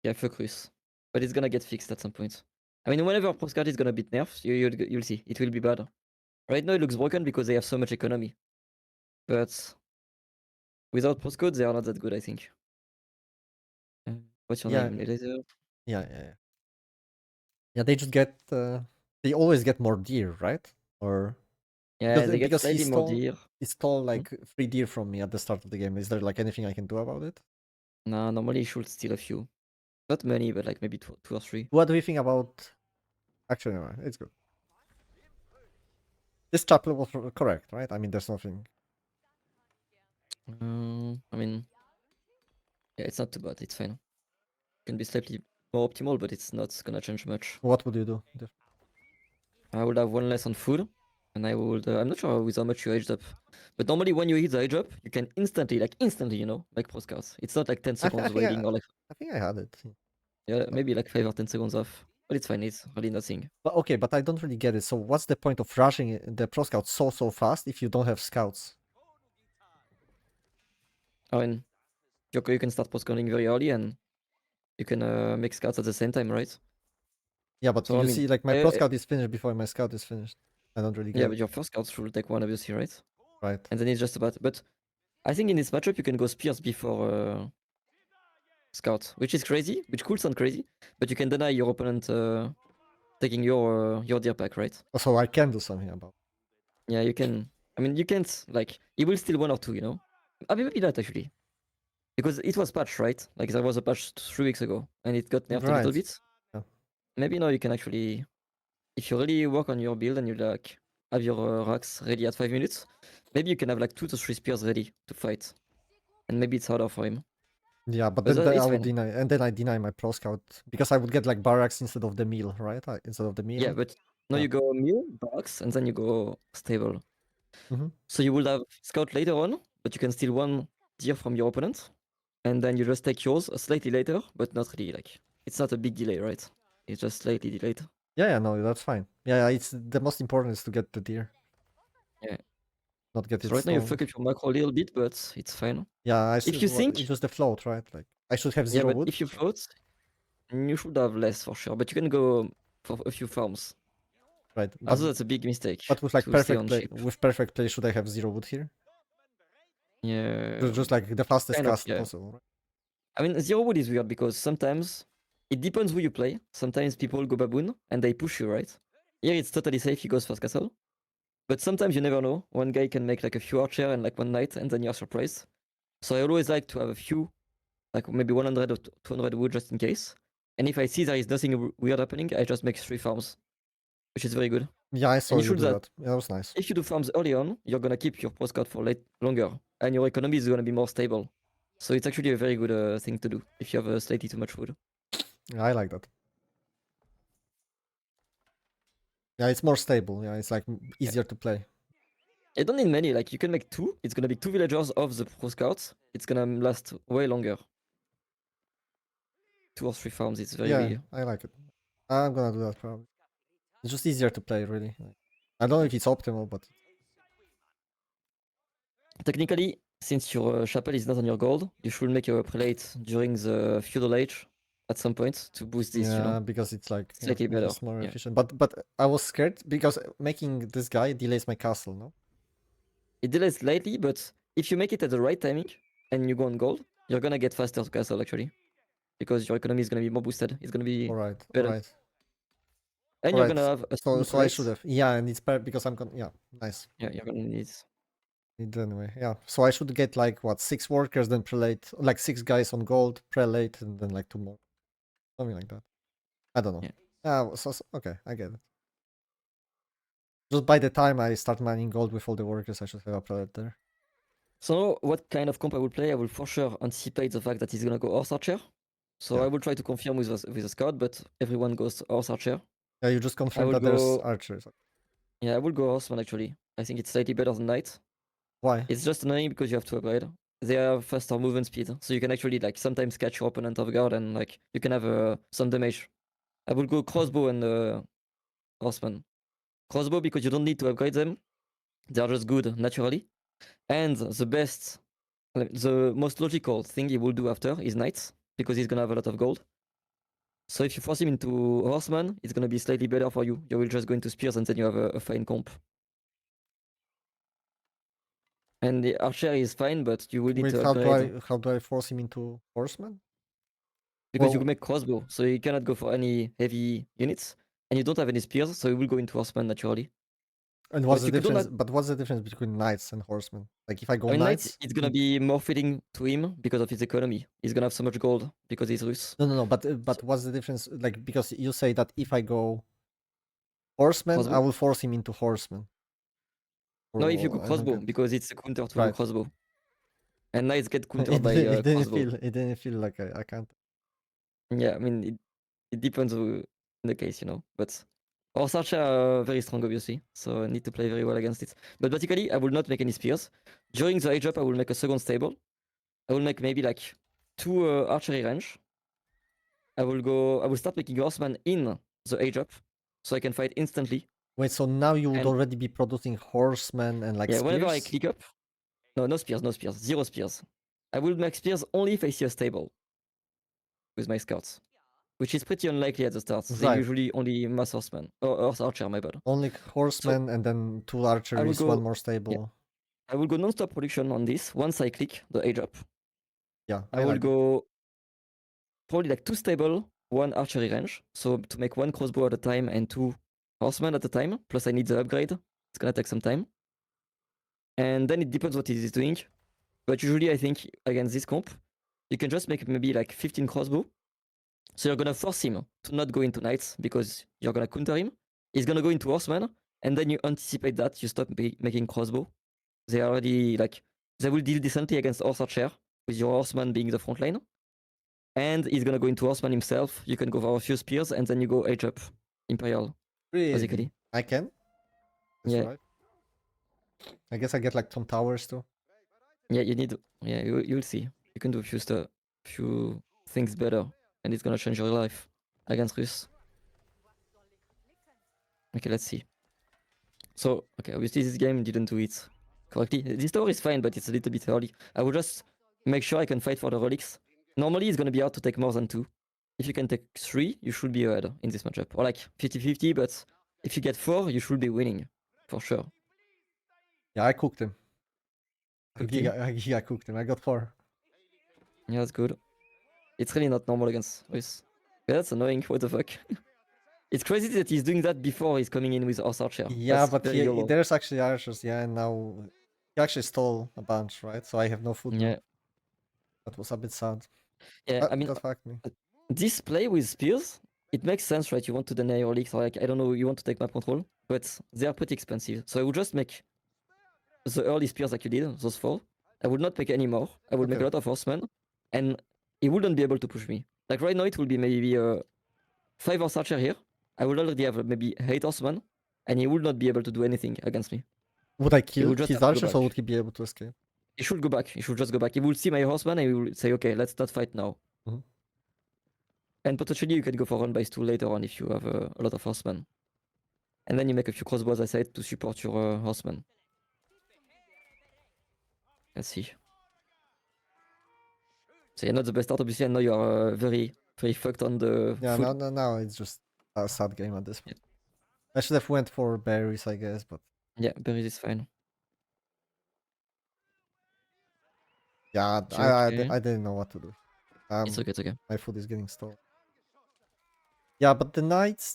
Yeah, focus. But it's gonna get fixed at some point. I mean, whenever a postcard is gonna be nerfed, you'll see. It will be bad. Right now it looks broken because they have so much economy. But without postcodes, they are not that good, I think. What's your Yeah, name? Laser? yeah. Yeah, they just get. They always get more deer, right? Or Yeah, they get because slightly more deer. he stole Hmm? like 3 deer from me at the start of the game. Is there like anything I can do about it? Nah, normally you should steal a few. Not many, but like maybe two or three. What do you think about? Actually, no, it's good. This chapter was correct, right? I mean, there's nothing. I mean, yeah, it's not too bad. It's fine. Can be slightly more optimal, but it's not gonna change much. What would you do? I would have one less on food, and I would. I'm not sure with how much you aged up, but normally when you hit the age up, you can instantly, make pro scouts. It's not like 10 I seconds think waiting or like I think I had it. yeah, maybe like 5 or 10 seconds off. But it's fine. It's really nothing. But okay, but I don't really get it. So what's the point of rushing the pro scout so fast if you don't have scouts? I mean, you can start post scouting very early, and you can make scouts at the same time, right? Yeah, but So I you mean, see, like my pro scout is finished before my scout is finished. I don't really yeah, get but it. your first scouts should take one, obviously, right? Right. And then it's just about. But I think in this matchup you can go spears before scout, which is crazy, which could sound crazy, but you can deny your opponent taking your deer pack, right? So I can do something about it. Yeah, you can. I mean, you can't like he will steal one or two, you know. I mean, maybe not actually, because it was patched, right? Like there was a patch 3 weeks ago, and it got nerfed a little Right. bit. Yeah. Maybe now you can actually, if you really work on your build and you like have your racks ready at 5 minutes, maybe you can have like 2 to 3 spears ready to fight, and maybe it's harder for him. Yeah, but But then I it's would fine. deny, and then I deny my pro scout because I would get like barracks instead of the meal, right? Instead of the Yeah, meal. but now Yeah. you go meal, box, and then you go stable. Mm-hmm. So you will have scout later on, but you can steal one deer from your opponent, and then you just take yours slightly later, but not really like it's not a big delay, right? It's just slightly delayed. Yeah, no, that's fine. Yeah, it's the most important is to get the deer, Yeah. not get So it right now you stolen. fuck up your macro a little bit, but it's fine. Yeah, If you think, it's just the float, right? Like I should have yeah, 0 but wood. if you float, you should have less for sure. But you can go for a few farms. Right, Also, that's a big mistake but with like to stay perfect on play, ship. with perfect play, should I have 0 wood here? Yeah, Just like the fastest kind of. cast Yeah. possible, right? I mean, zero wood is weird because sometimes it depends who you play. Sometimes people go baboon and they push you, right? Here it's totally safe. He goes first castle. But sometimes you never know. One guy can make like a few archer and like one knight, and then you're surprised. So I always like to have a few, like maybe 100 or 200 wood just in case. And if I see there is nothing weird happening, I just make 3 farms, which is very good. Yeah, I And saw you you should do that that. Yeah, that was nice. if you do farms early on, you're gonna keep your postcard for longer, and your economy is gonna be more stable. So it's actually a very good thing to do if you have slightly too much wood. Yeah, I like that. Yeah, it's more stable. Yeah, it's like Yeah. easier to play. You don't need many, like you can make 2. It's gonna be 2 villagers of the pro scouts. It's gonna last way longer. 2 or 3 farms, it's Yeah, very I like it. I'm gonna do that probably. It's just easier to play, really. I don't know yeah. if it's optimal, but Technically, since your chapel is not on your gold, you should make a prelate during the feudal age at some point to boost this, yeah, because it's like slightly better. just more Yeah. efficient. But I was scared because making this guy delays my castle. No. It delays slightly, but if you make it at the right timing and you go on gold, you're gonna get faster to castle actually. Because your economy is gonna be more boosted. It's gonna be All right. All better. right. And All you're right. gonna have a So strong so I should prelate. have. Yeah, and it's better because I'm gonna. Yeah, nice. Yeah, you're gonna need Anyway, yeah. So I should get like what 6 workers, then prelate, like 6 guys on gold, prelate, and then like 2 more, something like that. I don't know. yeah. Okay, I get it. Just by the time I start mining gold with all the workers, I should have a prelate there. So what kind of comp I will play? I will for sure anticipate the fact that he's gonna go horse archer. So Yeah. I will try to confirm with a scout, but everyone goes horse archer. Yeah, you just I confirmed will that there's go archers. yeah, I will go horseman actually. I think it's slightly better than knight. Why? It's just annoying because you have to upgrade. They have faster movement speed, so you can actually like sometimes catch your opponent off guard and like you can have some damage. I will go crossbow and horseman. Crossbow because you don't need to upgrade them. They are just good naturally. And the most logical thing he will do after is knights because he's gonna have a lot of gold. So if you force him into horseman, it's gonna be slightly better for you. You will just go into spears and then you have a fine comp. And the archer is fine, but you will need Wait, to upgrade how do I force him into horseman? because you Well, can make crossbow, so you cannot go for any heavy units, and you don't have any spears, so you will go into horseman naturally. and what's But the you don't difference? have. But what's the difference between knights and horsemen? Like if I go I mean, knight, knights, it's gonna be more fitting to him because of his economy. He's gonna have so much gold because he's Rus. no. But So, what's the difference? Like because you say that if I go horseman, I crossbow? will force him into horseman. No, if you go I don't crossbow get because it's a counter to right. crossbow, and knights get countered It by didn't, crossbow. it didn't feel like I can't. Yeah, I mean, it depends in the case, But horse archer are very strong, obviously, so I need to play very well against it. But basically, I will not make any spears. During the age up, I will make a second stable. I will make maybe like 2 archery range. I will start making horseman in the age up, so I can fight instantly. Wait, so now you would And already be producing horsemen and like yeah, whenever I spears? click up, no spears, no spears, 0 spears. I will make spears only if I see a stable with my scouts, which is pretty unlikely at the start. They Right. usually only mass horseman or horse archer, my bad. Only So horsemen and then 2 I will archeries, 1 go, more yeah, stable. I will go non-stop production on this. Once I click the age up, Yeah, I I will like it. go probably like 2 stable, 1 archery range. So to make 1 crossbow at a time and 2 horsemen at a time. Plus I need the upgrade. It's gonna take some time. And then it depends what it is doing. But usually I think against this comp, you can just make maybe like 15 crossbow. So you're gonna force him to not go into knights because you're gonna counter him. He's gonna go into horseman, and then you anticipate that you stop making crossbow. They already they will deal decently against horse archer with your horseman being the front line. And he's gonna go into horseman himself. You can go for a few spears and then you go age up Imperial, Really? basically. I can? That's Yeah, right. I guess I get like some towers too. yeah, you'll see. You can do few things better, and it's gonna change your life against Rus. Okay, let's see. So, okay, obviously this game didn't do it correctly. This tower is fine, but it's a little bit early. I will just make sure I can fight for the relics. Normally, it's gonna be hard to take more than 2. If you can take 3, you should be ahead in this matchup. Or like 50-50, but if you get 4, you should be winning. For sure. Yeah, I cooked him. Cooked him. I cooked him. I got 4. Yeah, that's good. It's really not normal against Rus. Yeah, that's annoying. What the fuck? It's crazy that he's doing that before he's coming in with Horse Archer. Yeah, That's but very YOLO. there's actually archers, yeah, and now he actually stole a bunch, right? So I have no food now. Yeah. That was a bit sad. Yeah, I mean, That fucked me. this play with spears, it makes sense, right? You want to deny your leaks, or like, I don't know, you want to take map control, but they are pretty expensive. So I would just make the early spears like you did, those 4. I would not make any more. I would make a Okay. lot of horsemen, and he wouldn't be able to push me. Like right now, it will be maybe 5 horse archer here. I would already have maybe 8 horsemen, and he would not be able to do anything against me. Would I He kill would just his have to go archers back. or would he be able to escape? He should go back. He should just go back. He will see my horseman and he will say, okay, let's not fight now. Mhm. And potentially you can go for run bys 2 later on if you have a lot of horsemen. And then you make a few crossbows, as I said, to support your horsemen. Let's see. So you're not the best start, obviously. I know you are very, very fucked on the Yeah, food. now it's just a sad game at this point. I should have went for berries, I guess, but Yeah, berries is fine. yeah, Okay. I didn't know what to do. It's okay, it's okay. My food is getting stalled. Yeah, but the knights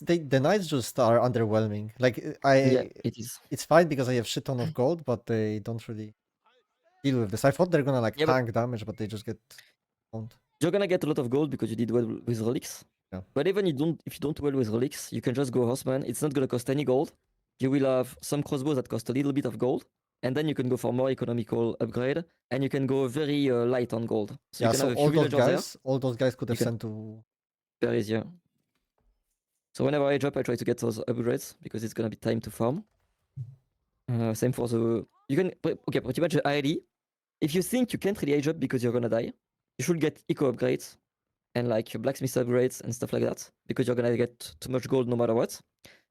just are underwhelming. Like Yeah, it is. it's fine because I have shit ton of gold, but they don't really deal with this. I thought they're gonna like Yeah, but tank damage, but they just get owned. you're gonna get a lot of gold because you did well with relics. Yeah. But even if you don't well with relics, you can just go horseman. It's not gonna cost any gold. You will have some crossbows that cost a little bit of gold, and then you can go for more economical upgrade, and you can go very light on gold. So you Yeah, can so have a few villagers there. all those guys could You have can sent to. very easier. So whenever I drop, I try to get those upgrades because it's gonna be time to farm. Same for the you can okay pretty much the ILE. If you think you can't really age up because you're gonna die, you should get eco upgrades and like blacksmith upgrades and stuff like that because you're gonna get too much gold no matter what.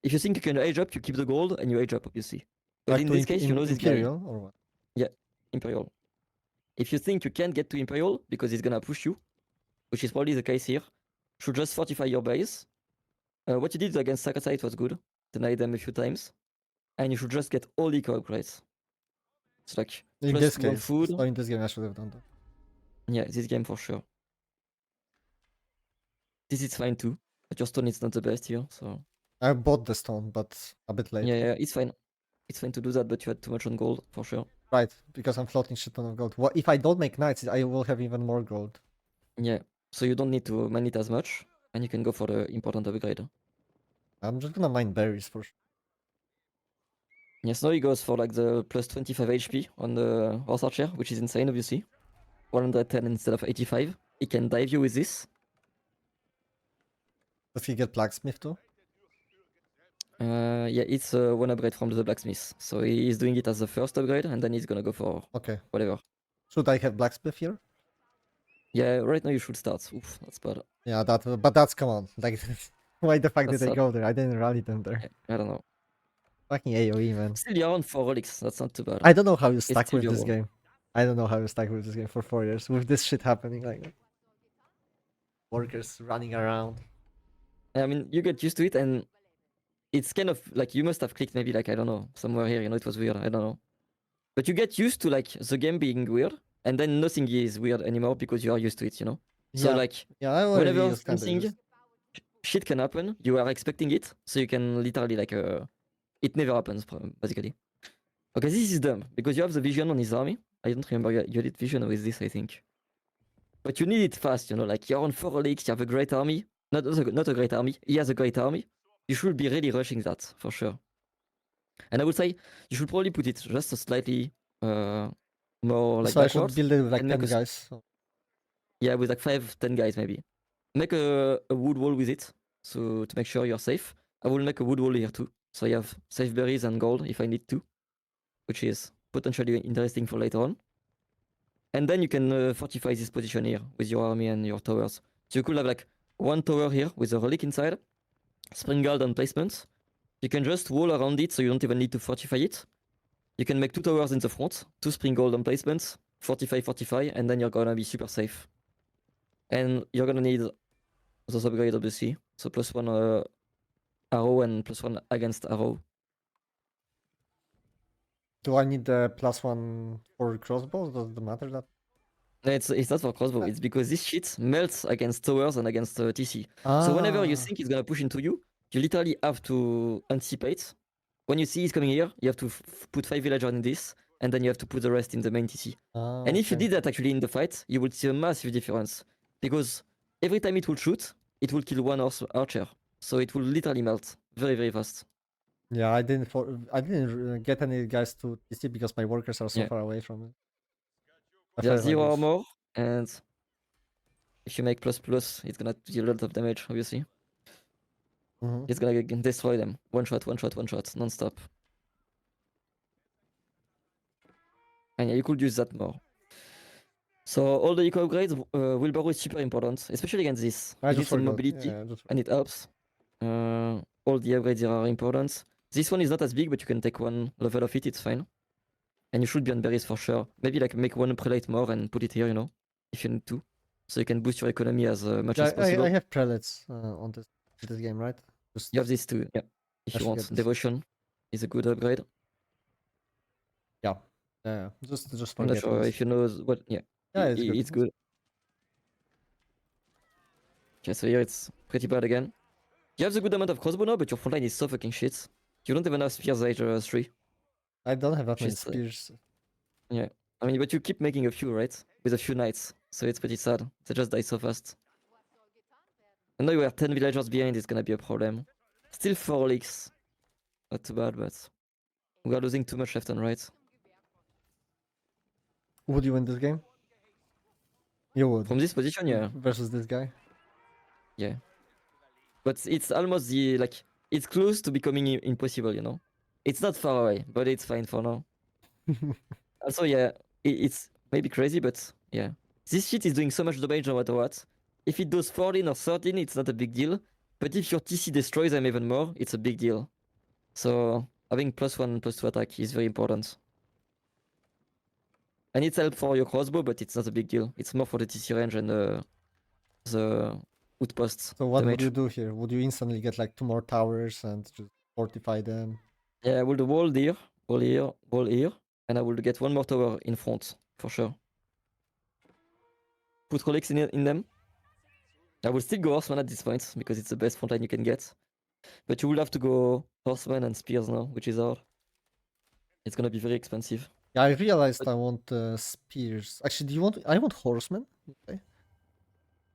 If you think you can age up, you keep the gold and you age up, obviously. But Like in to this case, you know this guy. Imperial or what? Yeah, Imperial. If you think you can't get to Imperial because he's gonna push you, which is probably the case here, should just fortify your base. What you did against Sakasite was good. Deny them a few times. And you should just get all eco upgrades. It's like In plus this 1 case, food. so in this game, I should have done that. Yeah, this game for sure. This is fine too. But your stone is not the best here, so I bought the stone, but a bit late. yeah, it's fine. It's fine to do that, but you had too much on gold for sure. Right, because I'm floating shit ton of gold. What if I don't make knights? I will have even more gold. Yeah, so you don't need to mine it as much, and you can go for the important upgrade. I'm just gonna mine berries for sure. Yes, now he goes for like the plus 25 HP on the horse archer, which is insane, obviously. 110 instead of 85. He can dive you with this. Does he get blacksmith too? Yeah, it's one upgrade from the blacksmith. So he's doing it as the first upgrade, and then he's gonna go for Okay. whatever. Should I have blacksmith here? Yeah, right now you should start. Oof, that's bad. Yeah, but that's come on. Like, why the fuck That's did I sad. go there? I didn't rally them there. I don't know. Fucking AOE, man. Still, you're on 4 relics. That's not too bad. I don't know how you It's stuck still with this doable. game. I don't know how you stuck with this game for 4 years with this shit happening. Like, workers running around. I mean, you get used to it, and it's kind of like you must have clicked maybe like, I don't know, somewhere here, it was weird. I don't know. But you get used to like the game being weird, and then nothing is weird anymore because you are used to it, So Yeah, like, yeah, I already whenever used kind of something shit can happen, you are expecting it, so you can literally like it never happens basically. Okay, this is dumb because you have the vision on his army. I don't remember you did vision with this, I think. But you need it fast, like you're on 4 relics, you have a great army. Not a great army. He has a great army. You should be really rushing that for sure. And I would say you should probably put it just a slightly more like So I should backwards. build it with like and 10 make guys. So. Yeah, with like 5-10 guys maybe. Make a wood wall with it, so to make sure you're safe. I will make a wood wall here too, so I have safe berries and gold if I need to, which is potentially interesting for later on. And then you can fortify this position here with your army and your towers. So you could have like 1 tower here with a relic inside, spring guard and placement. You can just wall around it, so you don't even need to fortify it. You can make 2 towers in the front, 2 spring gold and placements, fortify, and then you're gonna be super safe. And you're gonna need those upgrades obviously. So +1 arrow and +1 against arrow. Do I need the +1 for crossbows? Does it matter that? No, it's not for crossbow, it's because this shit melts against towers and against TC. Ah. So whenever you think it's gonna push into you, you literally have to anticipate. When you see he's coming here, you have to put 5 villagers in this, and then you have to put the rest in the main TC. And if you Okay. did that actually in the fight, you would see a massive difference. Because every time it will shoot, it will kill 1 archer. So it will literally melt very, very fast. Yeah, I didn't get any guys to TC because my workers are so Yeah. far away from it. They have 0 armor, and if you make ++, it's gonna deal a lot of damage, obviously. It's gonna destroy them. One shot, non-stop. And yeah, you could use that more. So all the eco upgrades, wheelbarrow is super important, especially against this. I It just needs some forgot. mobility, Yeah, and it helps. All the upgrades here are important. This one is not as big, but you can take 1 level of it, it's fine. And you should be on berries for sure. Maybe like make 1 prelate more and put it here, if you need to. So you can boost your economy as much as possible. I have prelates on this game, right? Just, You have this too, yeah. If I you should want. get this. Devotion is a good upgrade. Yeah. Yeah. Just I'm not forget sure this. if you know what. Yeah, Yeah, it's good. it's good. Okay, so here it's pretty bad again. You have the good amount of crossbow now, but your frontline is so fucking shit. You don't even have spears age 3. I don't have that many Just, spears. Yeah, I mean, but you keep making a few, right? With a few knights, so it's pretty sad. They just die so fast. And now you are 10 villagers behind, it's gonna be a problem. Still 4 leaks. Not too bad, but we are losing too much left and right. Would you win this game? You would. From this position, yeah. Versus this guy? Yeah. But it's almost it's close to becoming impossible, It's not far away, but it's fine for now. Also, yeah, it's maybe crazy, but yeah. This shit is doing so much damage no matter what. If it does 14 or 13, it's not a big deal. But if your TC destroys them even more, it's a big deal. So having +1, +2 attack is very important. And it's help for your crossbow, but it's not a big deal. It's more for the TC range and the outposts So what would damage. you do here? Would you instantly get like 2 more towers and just fortify them? Yeah, I will do wall here, wall here, wall here, and I will get 1 more tower in front for sure. Put relics in them. I will still go horseman at this point because it's the best frontline you can get. But you will have to go horseman and spears now, which is hard. It's gonna be very expensive. Yeah, I realized But- I want spears. Actually, do you want? I want horsemen. Okay.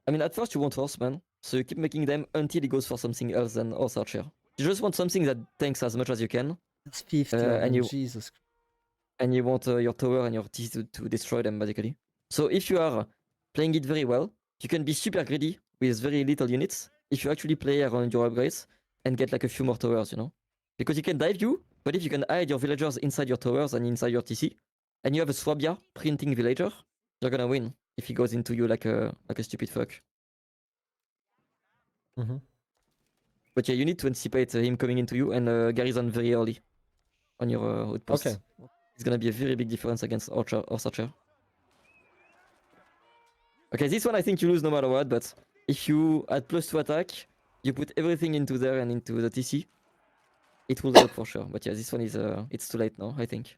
I mean, at first you want horseman, so you keep making them until he goes for something else than horse archer. You just want something that tanks as much as you can, That's 50 of and them. you Jesus. and you want your tower and your TC to destroy them basically. So if you are playing it very well, you can be super greedy with very little units if you actually play around your upgrades and get like a few more towers, you know? Because you can dive you, but if you can hide your villagers inside your towers and inside your TC, and you have a Swabia printing villager, you're gonna win if he goes into you like a stupid fuck. Mm-hmm. But yeah, you need to anticipate him coming into you and garrison very early on your outpost. Okay. It's gonna be a very big difference against Horse Archer. Okay, this one I think you lose no matter what, but if you add +2 attack, you put everything into there and into the TC, it will help for sure. But yeah, this one is it's too late now, I think.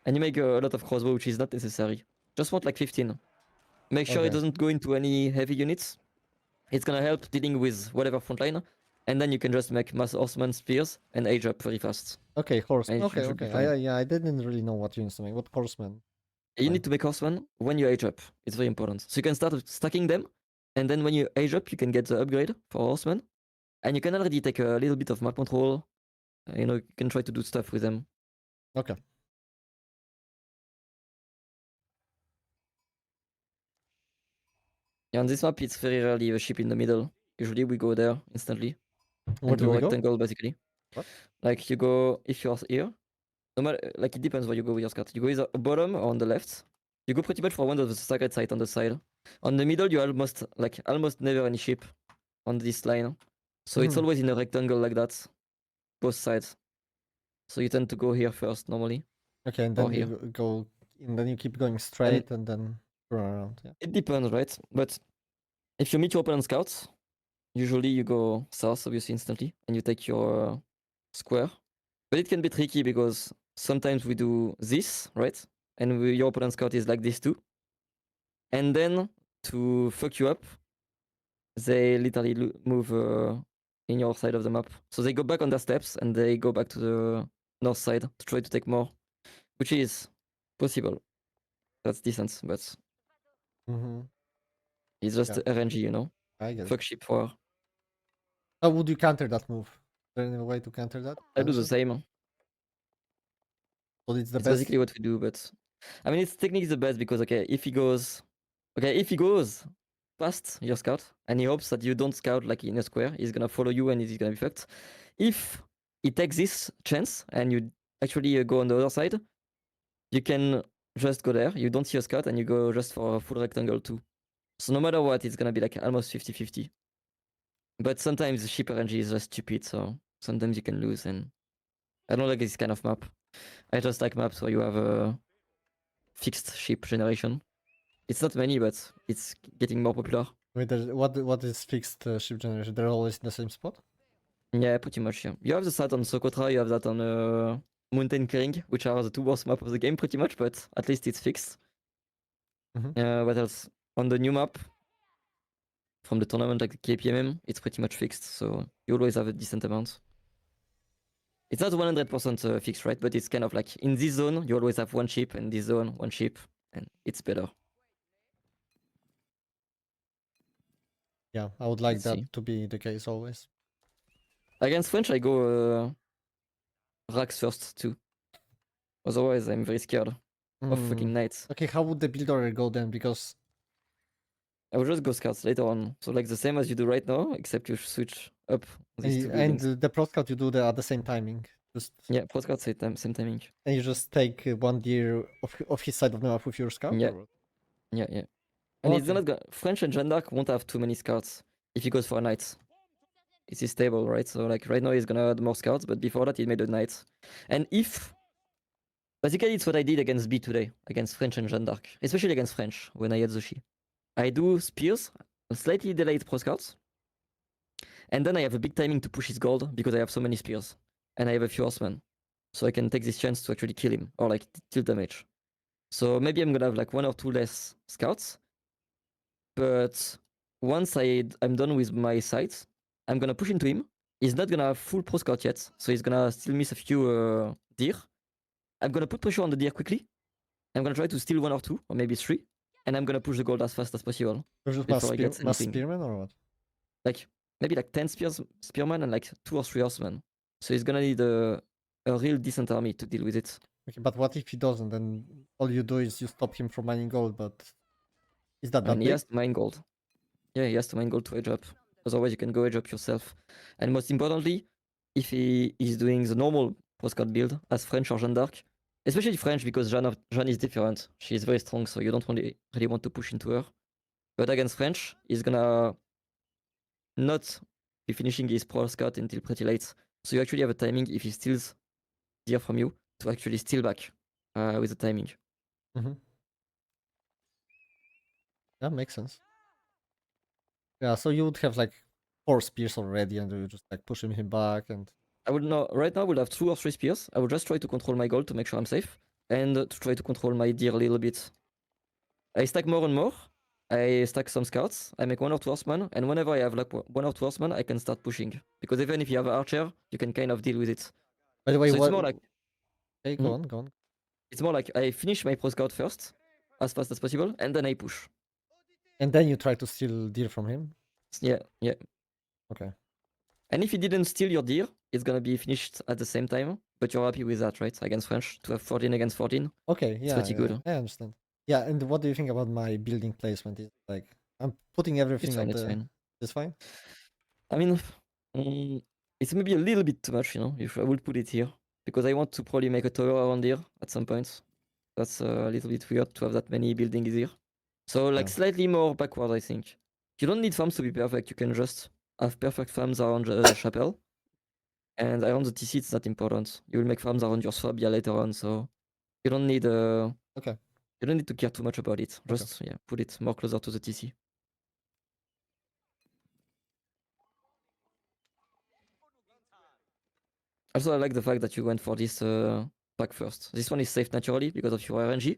And you make a lot of crossbow, which is not necessary. Just want like 15. Make sure it Okay. doesn't go into any heavy units. It's gonna help dealing with whatever frontline, and then you can just make mass horseman spears and age up very fast. Okay, horsemen. And it Okay, should be okay. fine. Yeah, I didn't really know what units to make. What horsemen? You Fine. need to make horseman when you age up. It's very important. So you can start stacking them, and then when you age up, you can get the upgrade for horseman, and you can already take a little bit of map control. You know, you can try to do stuff with them. Okay. Yeah, on this map, it's very rarely a ship in the middle. Usually we go there instantly Where and do do a we go? rectangle basically. What? Like you go if you're here. No matter, like it depends where you go with your scout. You go either bottom or on the left. You go pretty much for one of the sacred site on the side. On the middle, you almost never any ship on this line. So it's Mhm. always in a rectangle like that, both sides. So you tend to go here first normally. Okay, and Or then here. you go, and then you keep going straight, and then run around. Yeah. It depends, right? But if you meet your opponent scouts, usually you go south, obviously instantly, and you take your square. But it can be tricky because sometimes we do this, right? And your opponent scout is like this too. And then to fuck you up, they literally move in your side of the map. So they go back on their steps and they go back to the north side to try to take more, which is possible. That's decent, but Mm-hmm. it's just Yeah. RNG, you know? I get it. Fuck ship for. How would you counter that move? Is there any way to counter that? I do the Punish it? same. So it's the It's best. basically what we do, but I mean, it's technically the best because if he goes past your scout and he hopes that you don't scout like in a square, he's gonna follow you and he's gonna be fucked. If he takes this chance and you actually go on the other side, you can just go there. You don't see a scout and you go just for a full rectangle too. So no matter what, it's gonna be like almost 50-50. But sometimes the ship RNG is just stupid, so sometimes you can lose, and I don't like this kind of map. I just like maps where you have a fixed ship generation. It's not many, but it's getting more popular. Wait, what is fixed ship generation? They're always in the same spot? Yeah, pretty much, yeah. You have the stat on Socotra, you have that on Mountain Clearing, which are the two worst maps of the game pretty much, but at least it's fixed. What else? On the new map from the tournament, like the KPMM, it's pretty much fixed, so you always have a decent amount. It's not 100% fixed, right? But it's kind of like in this zone, you always have one ship, and this zone, one ship, and it's better. Yeah, I would like Let's that see. to be the case always. Against French, I go Rax first too. Otherwise, I'm very scared of fucking knights. Okay, how would the build order go then? Because I will just go scouts later on. So like the same as you do right now, except you switch up these two and buildings. the pro scout you do at the same timing. Just Yeah, pro scouts same timing. and you just take one deer of his side of the map with your scout. Yeah. Or what? Yeah. And it's Okay. not gonna, French and Jeanne d'Arc won't have too many scouts if he goes for a knight. It's his stable, right? So like right now he's gonna add more scouts, but before that he made a knight. And if basically it's what I did against B today, against French and Jeanne d'Arc, especially against French when I had Zushi. I do spears slightly delayed pro scouts. And then I have a big timing to push his gold because I have so many spears. And I have a few horsemen. So I can take this chance to actually kill him or like deal damage. So maybe I'm gonna have like 1 or 2 less scouts. But once I'm done with my sights, I'm gonna push into him. He's not gonna have full pro scout yet, so he's gonna still miss a few deer. I'm gonna put pressure on the deer quickly. I'm gonna try to steal 1 or 2, or maybe 3, and I'm gonna push the gold as fast as possible There's just before he gets mass anything. spearmen or what? Like maybe like 10 spearmen and like 2 or 3 horsemen. So he's gonna need a real decent army to deal with it. Okay, but what if he doesn't? Then all you do is you stop him from mining gold. But is that I mean, he big? has to mine gold. Yeah, he has to mine gold to age up. Otherwise, you can go age up yourself. And most importantly, if he is doing the normal postcard build as French or Jeanne d'Arc, especially French because Jeanne is different. She is very strong, so you don't really want to push into her. But against French, he's gonna not be finishing his pro scout until pretty late. So you actually have a timing if he steals deer from you to actually steal back with the timing. Mm-hmm. That makes sense. Yeah, so you would have like 4 spears already, and you just like pushing him back, and I would know right now I would have 2 or 3 spears. I would just try to control my gold to make sure I'm safe and to try to control my deer a little bit. I stack more and more. I stack some scouts. I make 1 or 2 horsemen, and whenever I have like 1 or 2 horsemen, I can start pushing. Because even if you have an archer, you can kind of deal with it. by the way, So it's what? more like Hey, go on. it's more like I finish my pro scout first, as fast as possible, and then I push. And then you try to steal deer from him. Yeah. Okay. And if he didn't steal your deer, it's gonna be finished at the same time. But you're happy with that, right? Against French, to have 14 against 14. Okay. It's pretty good. I understand. Yeah, and what do you think about my building placement? Is like I'm putting everything on It's the. fine. It's fine. I mean, it's maybe a little bit too much, I would put it here. Because I want to probably make a tower around here at some point. That's a little bit weird to have that many buildings here. So like Yeah. slightly more backward, I think. You don't need farms to be perfect. You can just have perfect farms around the chapel. And around the TC, it's not important. You will make farms around your Swabia later on, so you don't need Okay. you don't need to care too much about it. Okay. Just put it more closer to the TC. Also, I like the fact that you went for this pack first. This one is safe naturally because of your RNG.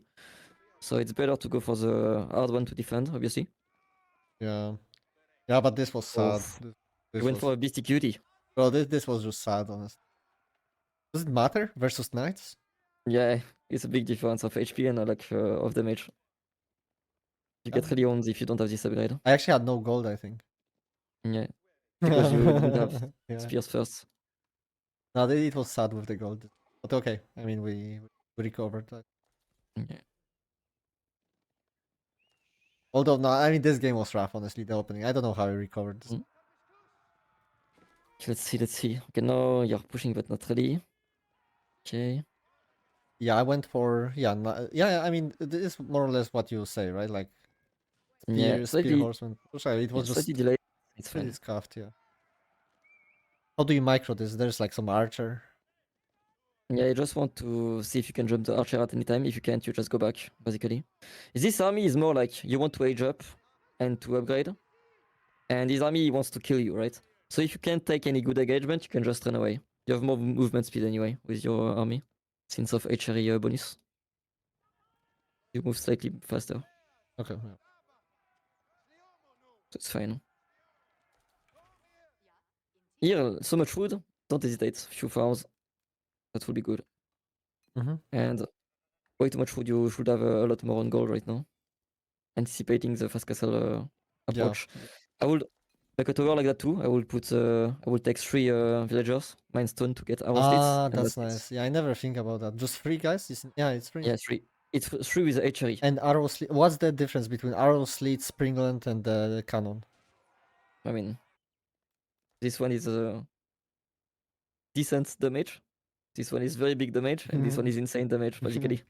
So it's better to go for the hard one to defend, obviously. Yeah. Yeah, but this was sad. Oof. This You went was for a beastie cutie. bro. This was just sad, honestly. Does it matter versus knights? Yeah, it's a big difference of HP and of damage. You get Yeah. really owned if you don't have this upgrade. I actually had no gold, I think. Yeah, because you didn't have Yeah. spears first. No, it was sad with the gold, but okay. I mean, we recovered that. Yeah. Although, no, I mean, this game was rough. Honestly, the opening. I don't know how we recovered this. Mm. Let's see. Okay, now you're pushing, but not really. Okay. Yeah, I went for yeah. I mean, this is more or less what you say, right? Like Yeah, spear horseman. Oh, sorry, it was slightly just delayed. It's pretty fine. scuffed. Yeah. How do you micro this? There's like some archer. Yeah, you just want to see if you can jump the archer at any time. If you can't, you just go back, basically. This army is more like you want to age up and to upgrade. And this army wants to kill you, right? So if you can't take any good engagement, you can just run away. You have more movement speed anyway with your army. Since of HRE bonus. You move slightly faster. Okay. Yeah. So it's fine. Here, so much food. Don't hesitate. Few farms. That will be good. Mm-hmm. And way too much food. You should have a lot more on goal right now. Anticipating the fast castle approach. Yeah. I would make a tower like that too. I will take 3 villagers, mine stone to get arrow slits. Ah, And that's nice. Yeah, I never think about that. Just 3 guys? Yeah, it's 3. Yeah, 3. It's 3 with the HRE. And arrow slit. What's the difference between arrow slit, springland, and the cannon? I mean, this one is decent damage. This one is very big damage, and this one is insane damage, basically.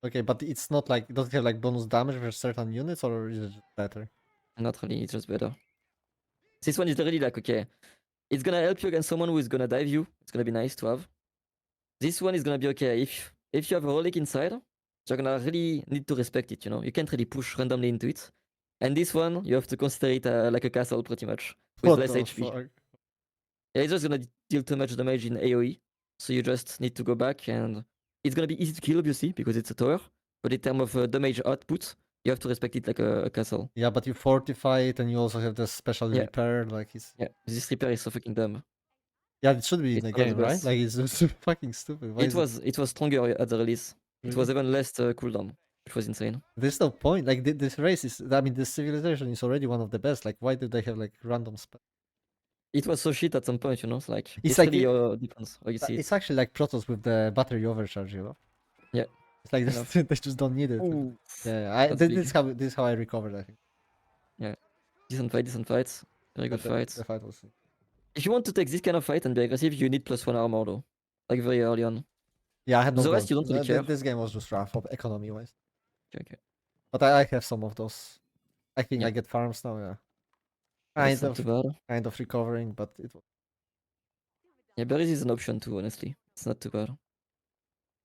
Okay, but it's not like, does it have like bonus damage for certain units, or is it just better? Not really, it's just better. This one is really like, okay, it's gonna help you against someone who is gonna dive you. It's gonna be nice to have. This one is gonna be okay. If you have a relic inside, you're gonna really need to respect it, You can't really push randomly into it. And this one, you have to consider it like a castle pretty much, with What less the HP. fuck? Yeah, it's just gonna deal too much damage in AoE, so you just need to go back, and it's gonna be easy to kill, obviously, because it's a tower. But in terms of damage output, you have to respect it like a castle. Yeah, but you fortify it, and you also have the special Yeah. repair. Like it's Yeah, this repair is so fucking dumb. yeah, it should be in It's the one of the game, right? best. Like it's just fucking stupid. Why It is it? was stronger at the release. It Really? was even less cooldown, which was insane. There's no point. Like this race is. I mean, this civilization is already one of the best. Like, why do they have like random spell? It was so shit at some point, you know. It's like It's it's like really your depends how you see it's it. actually like Protoss with the battery overcharge. You know, Yeah, it's like kind of. they just don't need it. Ooh, Yeah, that's big. this is how I recovered. I think. Yeah, decent fights, very But good fights. the fight was. If you want to take this kind of fight and be aggressive, you need +1 armor though, like very early on. Yeah, I had no The rest gold. you don't really care. This game was just rough, economy wise. Okay. But I have some of those. I think Yeah. I get farms now. Yeah, That's not too bad. kind of recovering, but it was. Yeah, berries is an option too. Honestly, it's not too bad.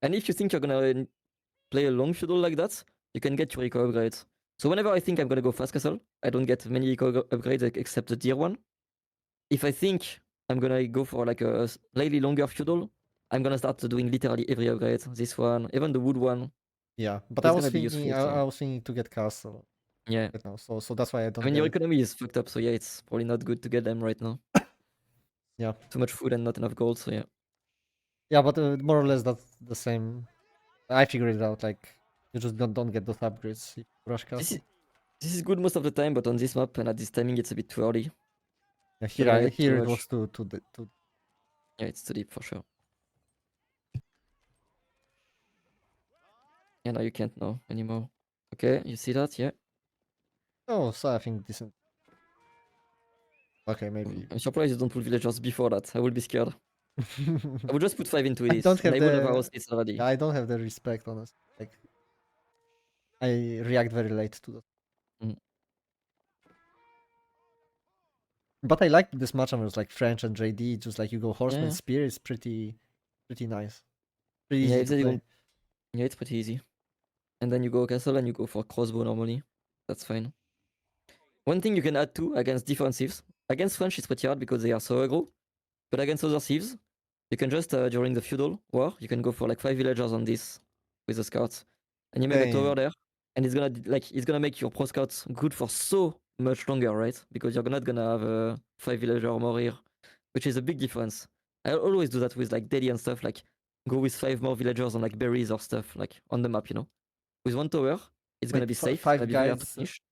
And if you think you're gonna play a long feudal like that, you can get your eco upgrades. So whenever I think I'm gonna go fast castle, I don't get many eco upgrades except the deer one. If I think I'm gonna go for like a slightly longer feudal, I'm gonna start doing literally every upgrade. This one, even the wood one, Yeah, but it's gonna be useful. I So was thinking to get castle yeah, right now, so that's why I I don't mean get your it. economy is fucked up. So yeah, it's probably not good to get them right now. Yeah, Too much food and not enough gold. So yeah, yeah, but more or less that's the same. I figured it out. Like you just don't get those upgrades if you rush this is castle. this is good most of the time, but on this map and at this timing, it's a bit too early. Yeah, You're gonna get too here it much. was too. Yeah, it's too deep for sure. Yeah, now you can't know anymore. Okay, you see that? Yeah. Oh, so I think decent. Okay, maybe. I'm surprised you don't put villagers before that. I will be scared. I would just put 5 into I this, don't and have I would have the house it's already. I don't have the respect, honestly. Like I react very late to that. Mm. But I like this matchup. It was like French and JD. Just like you go horseman Yeah, spear is pretty nice. Pretty yeah. easy If to they play. don't, yeah, it's pretty easy. And then you go castle and you go for crossbow normally. That's fine. One thing you can add too against defensives. Against French, it's pretty hard because they are so aggro. But against other thieves, you can just during the feudal war, you can go for like 5 villagers on this with the scouts, and you make a tower Damn. there, and it's gonna make your pro scouts good for so much longer, right? Because you're not gonna have 5 villager or more here, which is a big difference. I always do that with like daily and stuff, like go with 5 more villagers on like berries or stuff like on the map, you know. With one tower, it's gonna Wait, be safe. It's gonna five be very hard to guys. finish.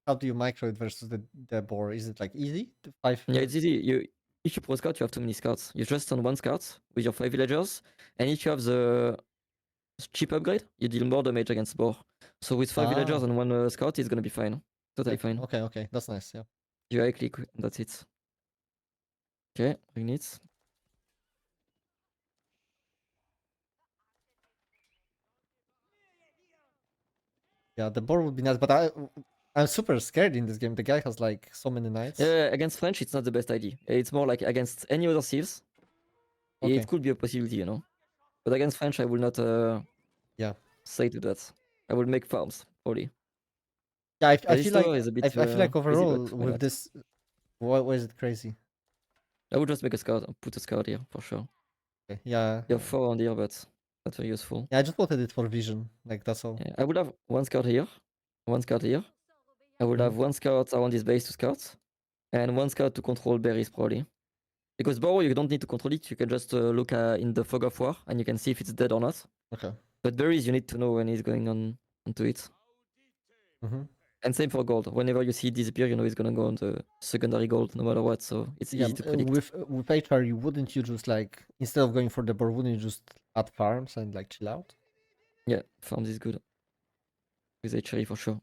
How do you micro it versus the boar? Is it like easy? To five. Yeah, it's easy. If you pro scout, you have too many scouts. You just on one scout with your 5 villagers, and if you have the cheap upgrade, you deal more damage against boar. So with 5 villagers Ah, and one scout, it's gonna be fine. Totally like fine. okay, that's nice. Yeah. You right click, and that's it. Okay, bring it. Yeah, the boar would be nice, but I'm super scared in this game. The guy has like so many knights. Against French, it's not the best idea. It's more like against any other thieves, Okay. it could be a possibility, you know. But against French, I will not Yeah. say to that. I will make farms, probably. Yeah, Yeah, I this feel like tower is a bit I feel like crazy, overall but why with not? this, why is it crazy? I would just make a scout, put a scout here for sure. Okay. Yeah. You have 4 on here, but not very useful. Yeah, I just wanted it for vision. Like that's all. Yeah, I would have one scout here, one scout here. I would Mhm. have one scout around this base to scout, and one scout to control berries probably. Because Burrow, you don't need to control it. You can just look in the fog of war, and you can see if it's dead or not. Okay. But berries, you need to know when he's going on onto it. Mm-hmm. And same for gold. Whenever you see it disappear, you know it's gonna go on the secondary gold, no matter what. So it's Yeah, easy to predict. with HR, you wouldn't you just like instead of going for the boar, wouldn't you just add farms and like chill out? Yeah, farms is good with HRE for sure.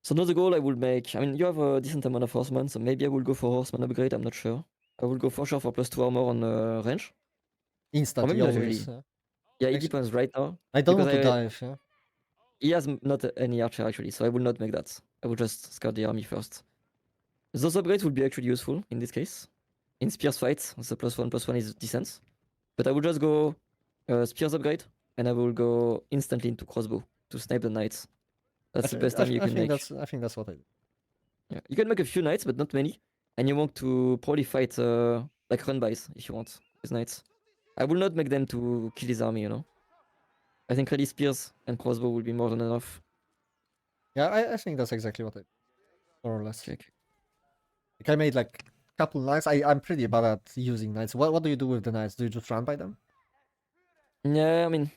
So another goal I would make. I mean, you have a decent amount of horsemen, so maybe I will go for horseman upgrade. I'm not sure. I will go for sure for +2 armor on range, or Instantly, maybe not always. really. Yeah, it Actually, depends right now I don't because want to dive. Yeah. he has not any archer actually, so I will not make that. I will just scout the army first. Those upgrades would be actually useful in this case. In spears fights, the +1/+1 is decent. But I will just go spears upgrade, and I will go instantly into crossbow. to snipe the knights. That's the I, best time you can make. I think that's what I do. Yeah, you can make a few knights, but not many. And you want to probably fight like run-bys if you want with knights. I will not make them to kill his army, you know. I think ready spears and crossbow will be more than enough. Yeah, I think that's exactly what I do, more or less. Okay. Like I made like a couple knights. I'm pretty bad at using knights. What do you do with the knights? Do you just run by them? Yeah, I mean,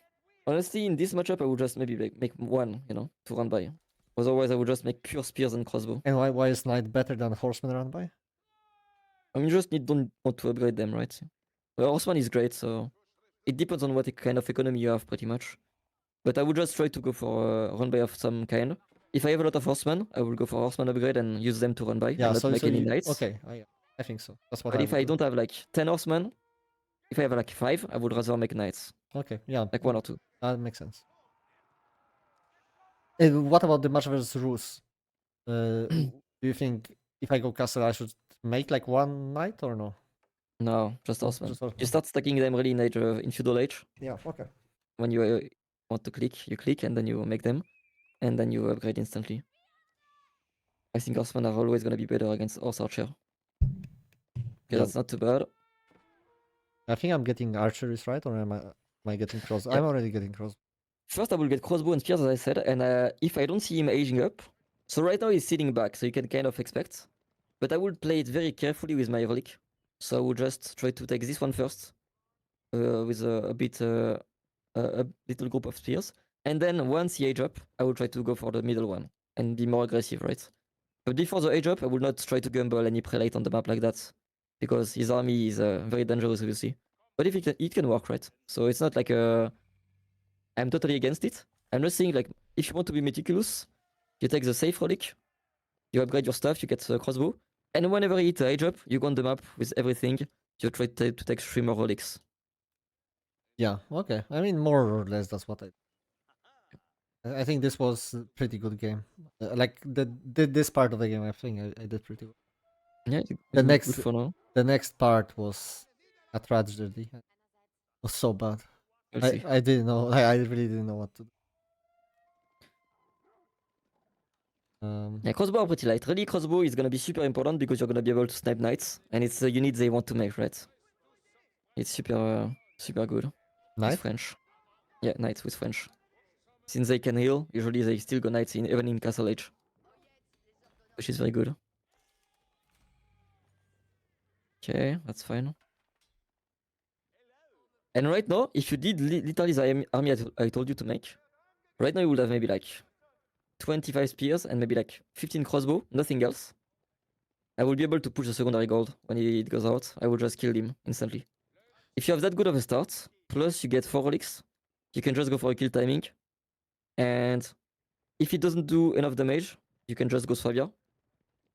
honestly, in this matchup, I would just maybe make one, you know, to run by. Otherwise, I would just make pure spears and crossbow. And why is knight better than horseman run by? I mean, you just don't want to upgrade them, right? The horseman is great, so it depends on what kind of economy you have, pretty much. But I would just try to go for a run by of some kind. If I have a lot of horsemen, I will go for horseman upgrade and use them to run by Yeah, and not so make any you knights. okay? I think so. That's what But I if would I do. don't have like 10 horsemen, if I have like 5, I would rather make knights. Okay, yeah, Like 1 or 2. that makes sense. And what about the match versus Rus? Do you think if I go castle, I should make like one knight or no? No, just No, horsemen. just You horseman. start stacking them really in feudal age. Yeah, okay. When you want to click, you click and then you make them. And then you upgrade instantly. I think horsemen are always going to be better against horse archer. Okay, Yeah. that's not too bad. I think I'm getting archeries right, or am I getting cross? Yeah. I'm already getting cross. First, I will get crossbow and spears, as I said. And if I don't see him aging up, so right now he's sitting back, so you can kind of expect. But I will play it very carefully with my relic. So I will just try to take this one first, with a little group of spears. And then once he age up, I will try to go for the middle one and be more aggressive, right? But before the age up, I will not try to gamble any prelate on the map like that, because his army is very dangerous, obviously. But if it can work, right? So it's not like I'm totally against it. I'm just saying, like, if you want to be meticulous, you take the safe relic, you upgrade your stuff, you get a crossbow, and whenever you hit age up, you go on the map with everything. You try to take 3 more relics. Yeah, okay. I mean, more or less, that's what I think this was a pretty good game. Like this part of the game, I think I did pretty well. Yeah, The good next for now. the next part was a tragedy. It was so bad. We'll see. I didn't know. I really didn't know what to do. Yeah, crossbow are pretty light. Really, crossbow is gonna be super important because you're gonna be able to snipe knights, and it's a unit they want to make, right? It's super good with Knight? French. Yeah, knights with French. Since they can heal, usually they still go knights even in castle age, which is very good. Okay, that's fine. And right now, if you did literally the army I told you to make, right now you would have maybe like 25 spears and maybe like 15 crossbow, nothing else. I will be able to push the secondary gold when it goes out. I will just kill him instantly. If you have that good of a start, plus you get 4 relics, you can just go for a kill timing. And if it doesn't do enough damage, you can just go Swabia.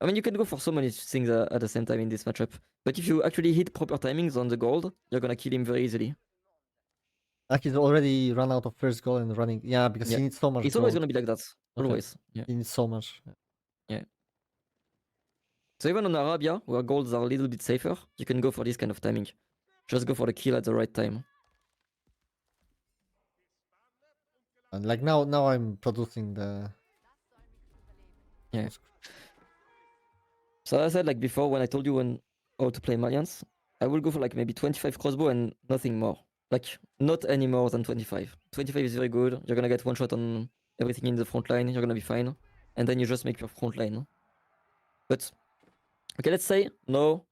I mean, you can go for so many things at the same time in this matchup. But if you actually hit proper timings on the gold, you're gonna kill him very easily. Like he's already run out of first goal and running. Yeah, because Yeah. he needs so much It's always gold. gonna be like that. Okay. Always. Yeah. He needs so much. Yeah. So even on Arabia, where golds are a little bit safer, you can go for this kind of timing. Just go for the kill at the right time. And like now I'm producing the. Yeah. So as I said, like before, when I told you how to play Malians, I will go for like maybe 25 crossbow and nothing more. Like not any more than 25. 25 is very good. You're gonna get one shot on everything in the front line. You're gonna be fine. And then you just make your front line. But okay, let's say no,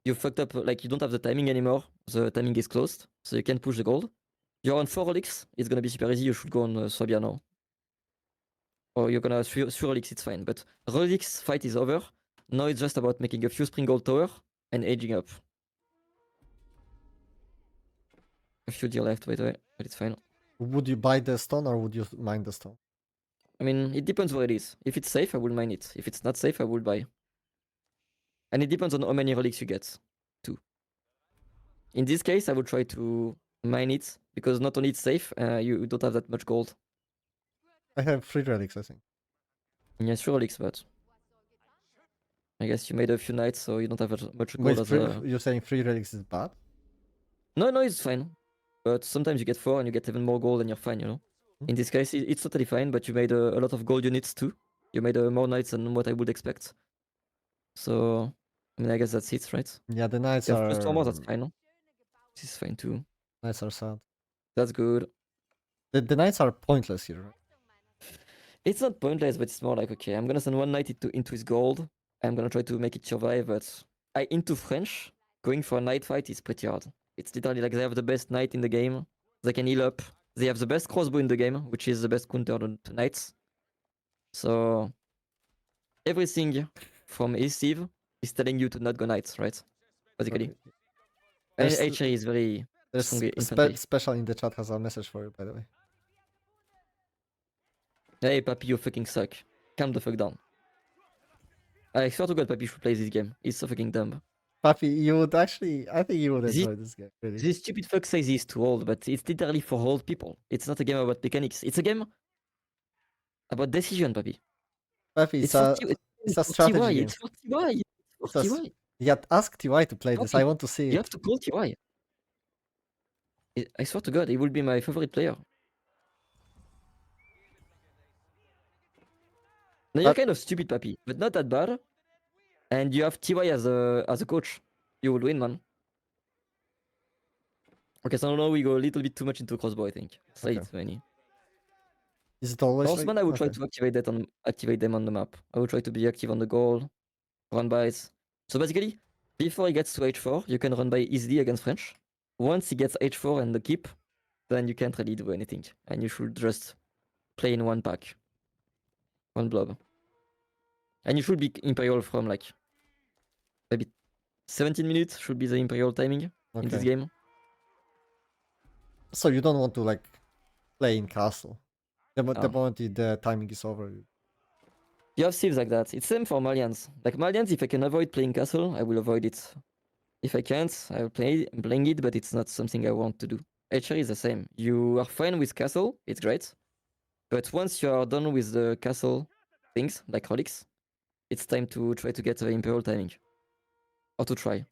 you fucked up. Like you don't have the timing anymore. The timing is closed, so you can't push the gold. You're on 4 relics. It's gonna be super easy. You should go on Swabia now. Or you're gonna 3 relics. It's fine. But relics fight is over. Now it's just about making a few spring gold tower and aging up. A few deer left, by the way, but it's fine. Would you buy the stone or would you mine the stone? I mean, it depends where it is. If it's safe, I will mine it. If it's not safe, I will buy. And it depends on how many relics you get, too. In this case, I would try to mine it, because not only it's safe, you don't have that much gold. I have 3 relics, I think. Yes, 3 relics, but I guess you made a few knights, so you don't have as much gold Wait, as you're saying 3 relics is bad? No, it's fine. But sometimes you get 4 and you get even more gold and you're fine, you know? In this case, it's totally fine, but you made a lot of gold units too. You made more knights than what I would expect. So, I mean, I guess that's it, right? Yeah, the knights You have plus 2 more, are that's fine. This is fine too. knights are sad. That's good. The knights are pointless here, right? It's not pointless, but it's more like, okay, I'm gonna send one knight into his gold. I'm gonna try to make it survive, but into French, going for a knight fight is pretty hard. It's literally like they have the best knight in the game. They can heal up. They have the best crossbow in the game, which is the best counter to knights. So everything from his Steve is telling you to not go knights, right? Basically. Okay. And There's HA is very there's strong infantry. special in the chat has a message for you, by the way. Hey, Papi, you fucking suck. Calm the fuck down. I swear to God, Papi should play this game. He's so fucking dumb. Papi, you would actually, I think you would This, enjoy this game, really. this stupid fuck says he's too old, but it's literally for old people. It's not a game about mechanics. It's a game about decision, Papi. Papi, It's for it's a TY. strategy game. It's for TY. It's for TY. Yeah, ask TY to play this. Papi, I want to see you it. have to call TY. I swear to God, he will be my favorite player. No, you're kind of stupid, Papi, but not that bad. And you have TY as a coach. You will win, man. Okay, so now we go a little bit too much into crossbow, I think. Slightly too many. Is it always Horseman, like... I will try to activate them on the map. I will try to be active on the goal, run bys. So basically, before he gets to H4, you can run by easily against French. Once he gets H4 and the keep, then you can't really do anything. And you should just play in one pack. One blob. And you should be Imperial from like maybe 17 minutes should be the Imperial timing in this game. So you don't want to like play in castle. The No. moment the timing is over. You have sieves like that. It's same for Malians. Like Malians, if I can avoid playing castle, I will avoid it. If I can't, I will I'm playing it, but it's not something I want to do. HR is the same. You are fine with castle, it's great. But once you are done with the castle things, like relics, it's time to try to get the Imperial timing. Or to try.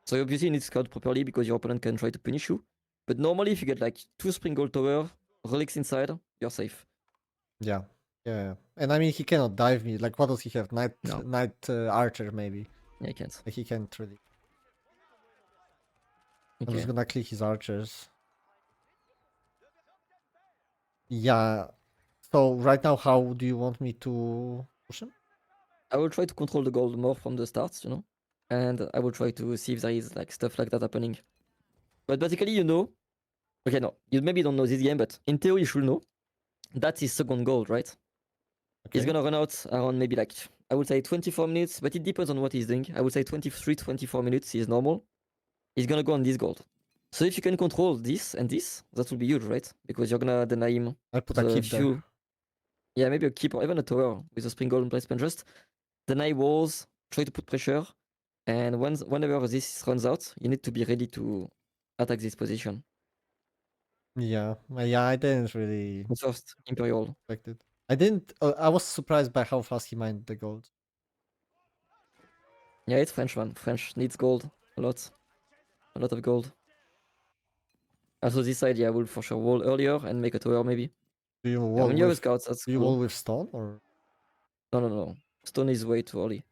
So obviously you need to scout properly because your opponent can try to punish you. But normally if you get like 2 Spring Gold Tower, relics inside, you're safe. Yeah. Yeah. And I mean, he cannot dive me. Like, what does he have? Knight Archer, maybe. Yeah, he can't. Like, he can't really. Okay. I'm just gonna click his archers. Yeah. So right now, how do you want me to push him? I will try to control the gold more from the start, you know? And I will try to see if there is like stuff like that happening. But basically, you know, okay, no, you maybe don't know this game, but in theory, you should know that's his second gold, right? Okay. He's gonna run out around maybe like, I would say 24 minutes, but it depends on what he's doing. I would say 23, 24 minutes is normal. He's gonna go on this gold. So if you can control this and this, that will be huge, right? Because you're gonna deny him I put a keep there. Yeah, maybe a keep or even a tower with a spring gold placement. Just deny walls, try to put pressure, and whenever this runs out, you need to be ready to attack this position. Yeah. I didn't really First, Imperial. expect it. I didn't. I was surprised by how fast he mined the gold. Yeah, it's French, man. French needs gold a lot. A lot of gold. Also, this side, yeah, I will for sure wall earlier and make a tower maybe. Do you Yeah, wall when you have with scouts, that's Do you cool. wall with stone or? No. Stone is way too early.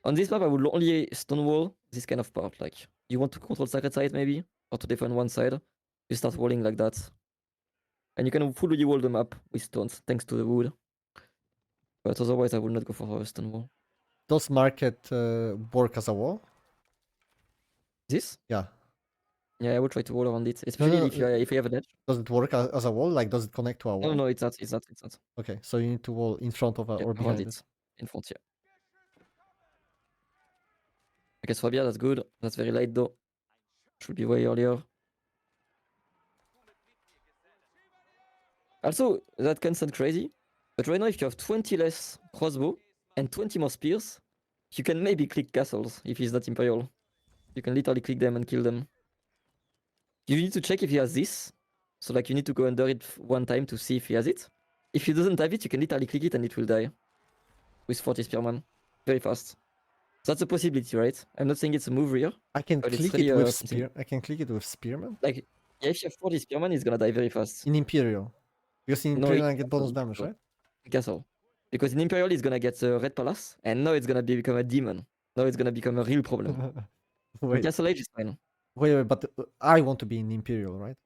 On this map, I will only stone wall this kind of part. Like, you want to control sacred side maybe, or to defend one side. You start walling like that. And you can fully wall the map with stones, thanks to the wood. But otherwise, I would not go for a stone wall. Does market work as a wall? This? Yeah. Yeah, I will try to wall around it, especially if you have an edge. Does it work as a wall? Like, does it connect to a wall? No, it's not. Okay, so you need to wall in front of or behind it. In front, yeah. Okay, Swabia, that's good. That's very light though. Should be way earlier. Also, that can sound crazy, but right now if you have 20 less crossbow and 20 more spears, you can maybe click castles if he's not Imperial. You can literally click them and kill them. You need to check if he has this. So like you need to go under it one time to see if he has it. If he doesn't have it, you can literally click it and it will die. With 40 spearmen. Very fast. So that's a possibility, right? I'm not saying it's a move here. I can but click it's really, it with something. I can click it with spearman. Like, yeah, if you have 40 spearmen, it's gonna die very fast. In Imperial. Because in No, Imperial in I get bonus Castle, damage, right? Castle. Because in Imperial it's gonna get the Red Palace, and now it's gonna become a demon. Now it's gonna become a real problem. In Wait, Castle Age is fine. wait, but I want to be in Imperial, right?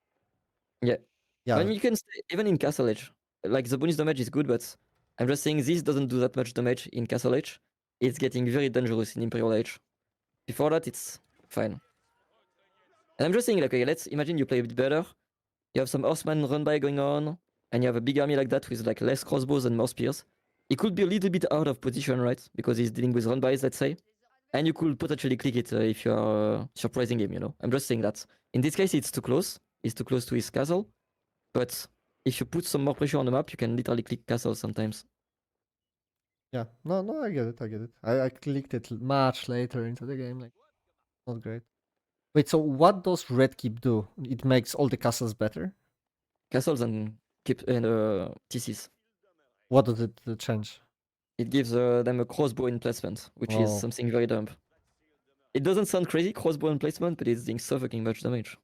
Yeah. Yeah. I mean, you can stay even in Castle Age. Like the bonus damage is good, but I'm just saying this doesn't do that much damage in Castle Age. It's getting very dangerous in Imperial Age. Before that, it's fine. And I'm just saying, like, okay, let's imagine you play a bit better. You have some horseman run by going on, and you have a big army like that with like less crossbows and more spears. He could be a little bit out of position, right? Because he's dealing with run bys, let's say. And you could potentially click it if you're surprising him, you know? I'm just saying that. In this case, it's too close. It's too close to his castle. But if you put some more pressure on the map, you can literally click castle sometimes. Yeah. No, I get it. I clicked it much later into the game, like not great. Wait, so what does red keep do? It makes all the castles better? Castles and keep and TCs. What does it change? It gives them a crossbow emplacement, which is Oh, something very dumb. It doesn't sound crazy, crossbow emplacement, but it's doing so fucking much damage.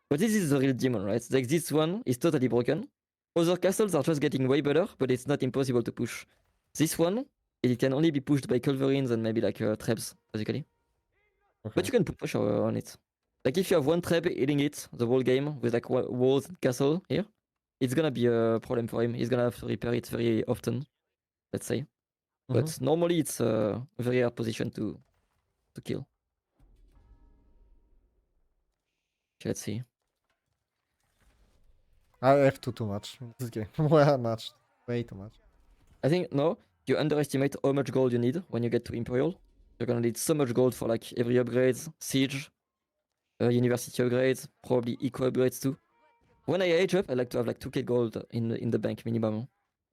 But this is the real demon, right? Like this one is totally broken. Other castles are just getting way better, but it's not impossible to push. This one, it can only be pushed by culverins and maybe like trebs, basically. okay. But you can put pressure on it. Like if you have one treb hitting it the whole game with like walls and castle here, it's gonna be a problem for him. He's gonna have to repair it very often, let's say. But normally it's a very hard position to kill. Okay, let's see. I have too much in this game. Well, much. Way too much. I think no, you underestimate how much gold you need when you get to Imperial. You're gonna need so much gold for like every upgrade, siege, university upgrades, probably eco upgrades too. When I age up, I like to have like 2k gold in the bank minimum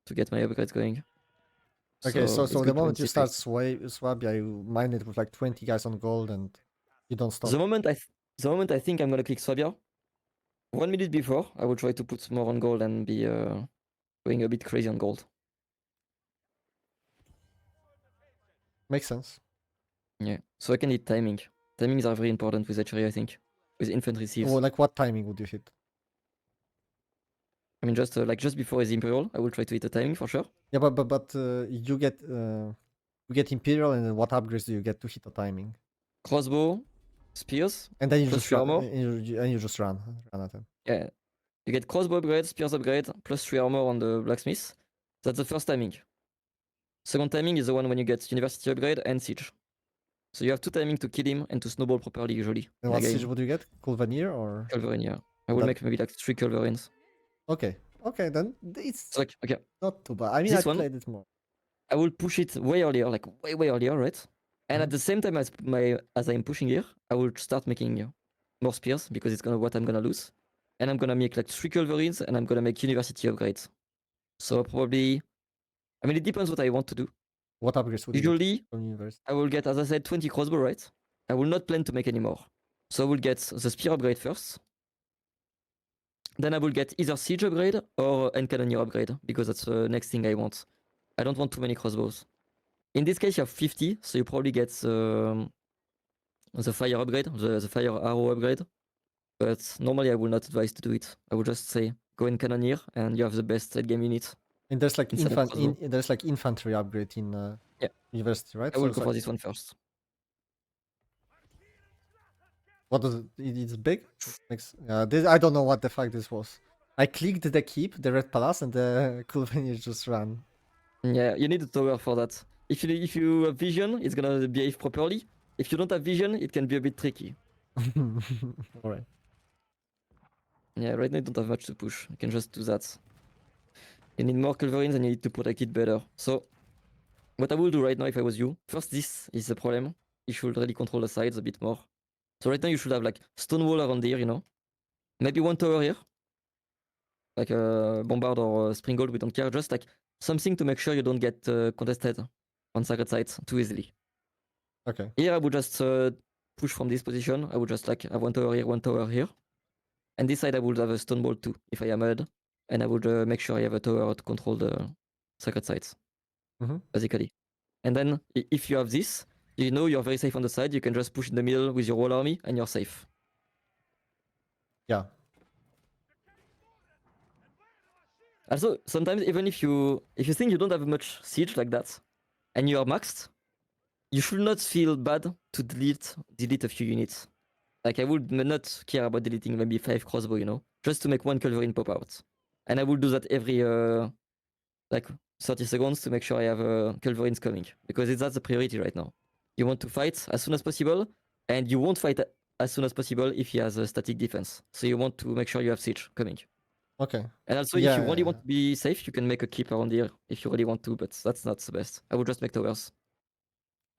to get my upgrades going. Okay, so it's the good to moment you start anticipate. swap, yeah, you mine it with like 20 guys on gold and you don't stop. The moment I think I'm gonna click Swabia, 1 minute before, I will try to put more on gold and be going a bit crazy on gold. Makes sense. Yeah, so I can hit timing. Timings are very important with HRE, I think, with infantry thieves. Well, like what timing would you hit? I mean, just before his Imperial, I will try to hit a timing for sure. Yeah, but you get Imperial, and then what upgrades do you get to hit the timing? Crossbow, spears, And then you plus just 3 run, armor. and you just run at them. Yeah, you get crossbow upgrade, spears upgrade, plus 3 armor on the blacksmith. That's the first timing. Second timing is the one when you get university upgrade and siege. So you have 2 timing to kill him and to snowball properly usually. And In a what siege game. would you get? Culveneer or Culverin, yeah. I will that? make maybe like 3 culverins. Okay, then it's So like, okay, not too bad. I mean, I this one, played it more. I will push it way earlier, like way earlier, right? And at the same time as I'm pushing here, I will start making more spears because it's gonna what I'm gonna lose. And I'm gonna make like 3 culverins and I'm gonna make university upgrades. So probably, I mean, it depends what I want to do. What upgrades would you get Usually, from university? I will get, as I said, 20 crossbow, right? I will not plan to make any more. So I will get the spear upgrade first. Then I will get either siege upgrade or cannoneer upgrade because that's the next thing I want. I don't want too many crossbows. In this case, you have 50, so you probably get the fire upgrade, the fire arrow upgrade. But normally I will not advise to do it. I would just say go in cannoneer and you have the best late game unit. And there's like Instead of crossbow. there's like infantry upgrade in Yeah, university, right? I will it's go for like, this one first. what does it's big? Makes I don't know what the fuck this was. I clicked the keep, the red palace, and the Culveneer just ran. Yeah, you need a tower for that. If you have vision, it's gonna behave properly. If you don't have vision, it can be a bit tricky. Alright. Yeah, right now you don't have much to push. You can just do that. You need more culverins and you need to protect it better. So, what I will do right now if I was you, first this is the problem. You should really control the sides a bit more. So right now you should have like stone wall around here, you know? Maybe one tower here. Like a bombard or a springald, we don't care. Just like something to make sure you don't get contested on sacred sites too easily. Okay. Here I would just push from this position. I would just like have one tower here, one tower here. And this side I would have a stone wall too, if I am ahead. And I would make sure I have a tower to control the sacred sites, basically. And then if you have this, you know you're very safe on the side. You can just push in the middle with your whole army and you're safe. Yeah. Also, sometimes even if you think you don't have much siege like that, and you are maxed, you should not feel bad to delete a few units. Like I would not care about deleting maybe 5 crossbow, you know, just to make 1 culverin pop out. And I will do that every like 30 seconds to make sure I have culverins coming, because that's the priority right now. You want to fight as soon as possible, and you won't fight as soon as possible if he has a static defense. So you want to make sure you have siege coming. Okay. And also, if Yeah. you really want to be safe, you can make a keep around here if you really want to, but that's not the best. I would just make towers.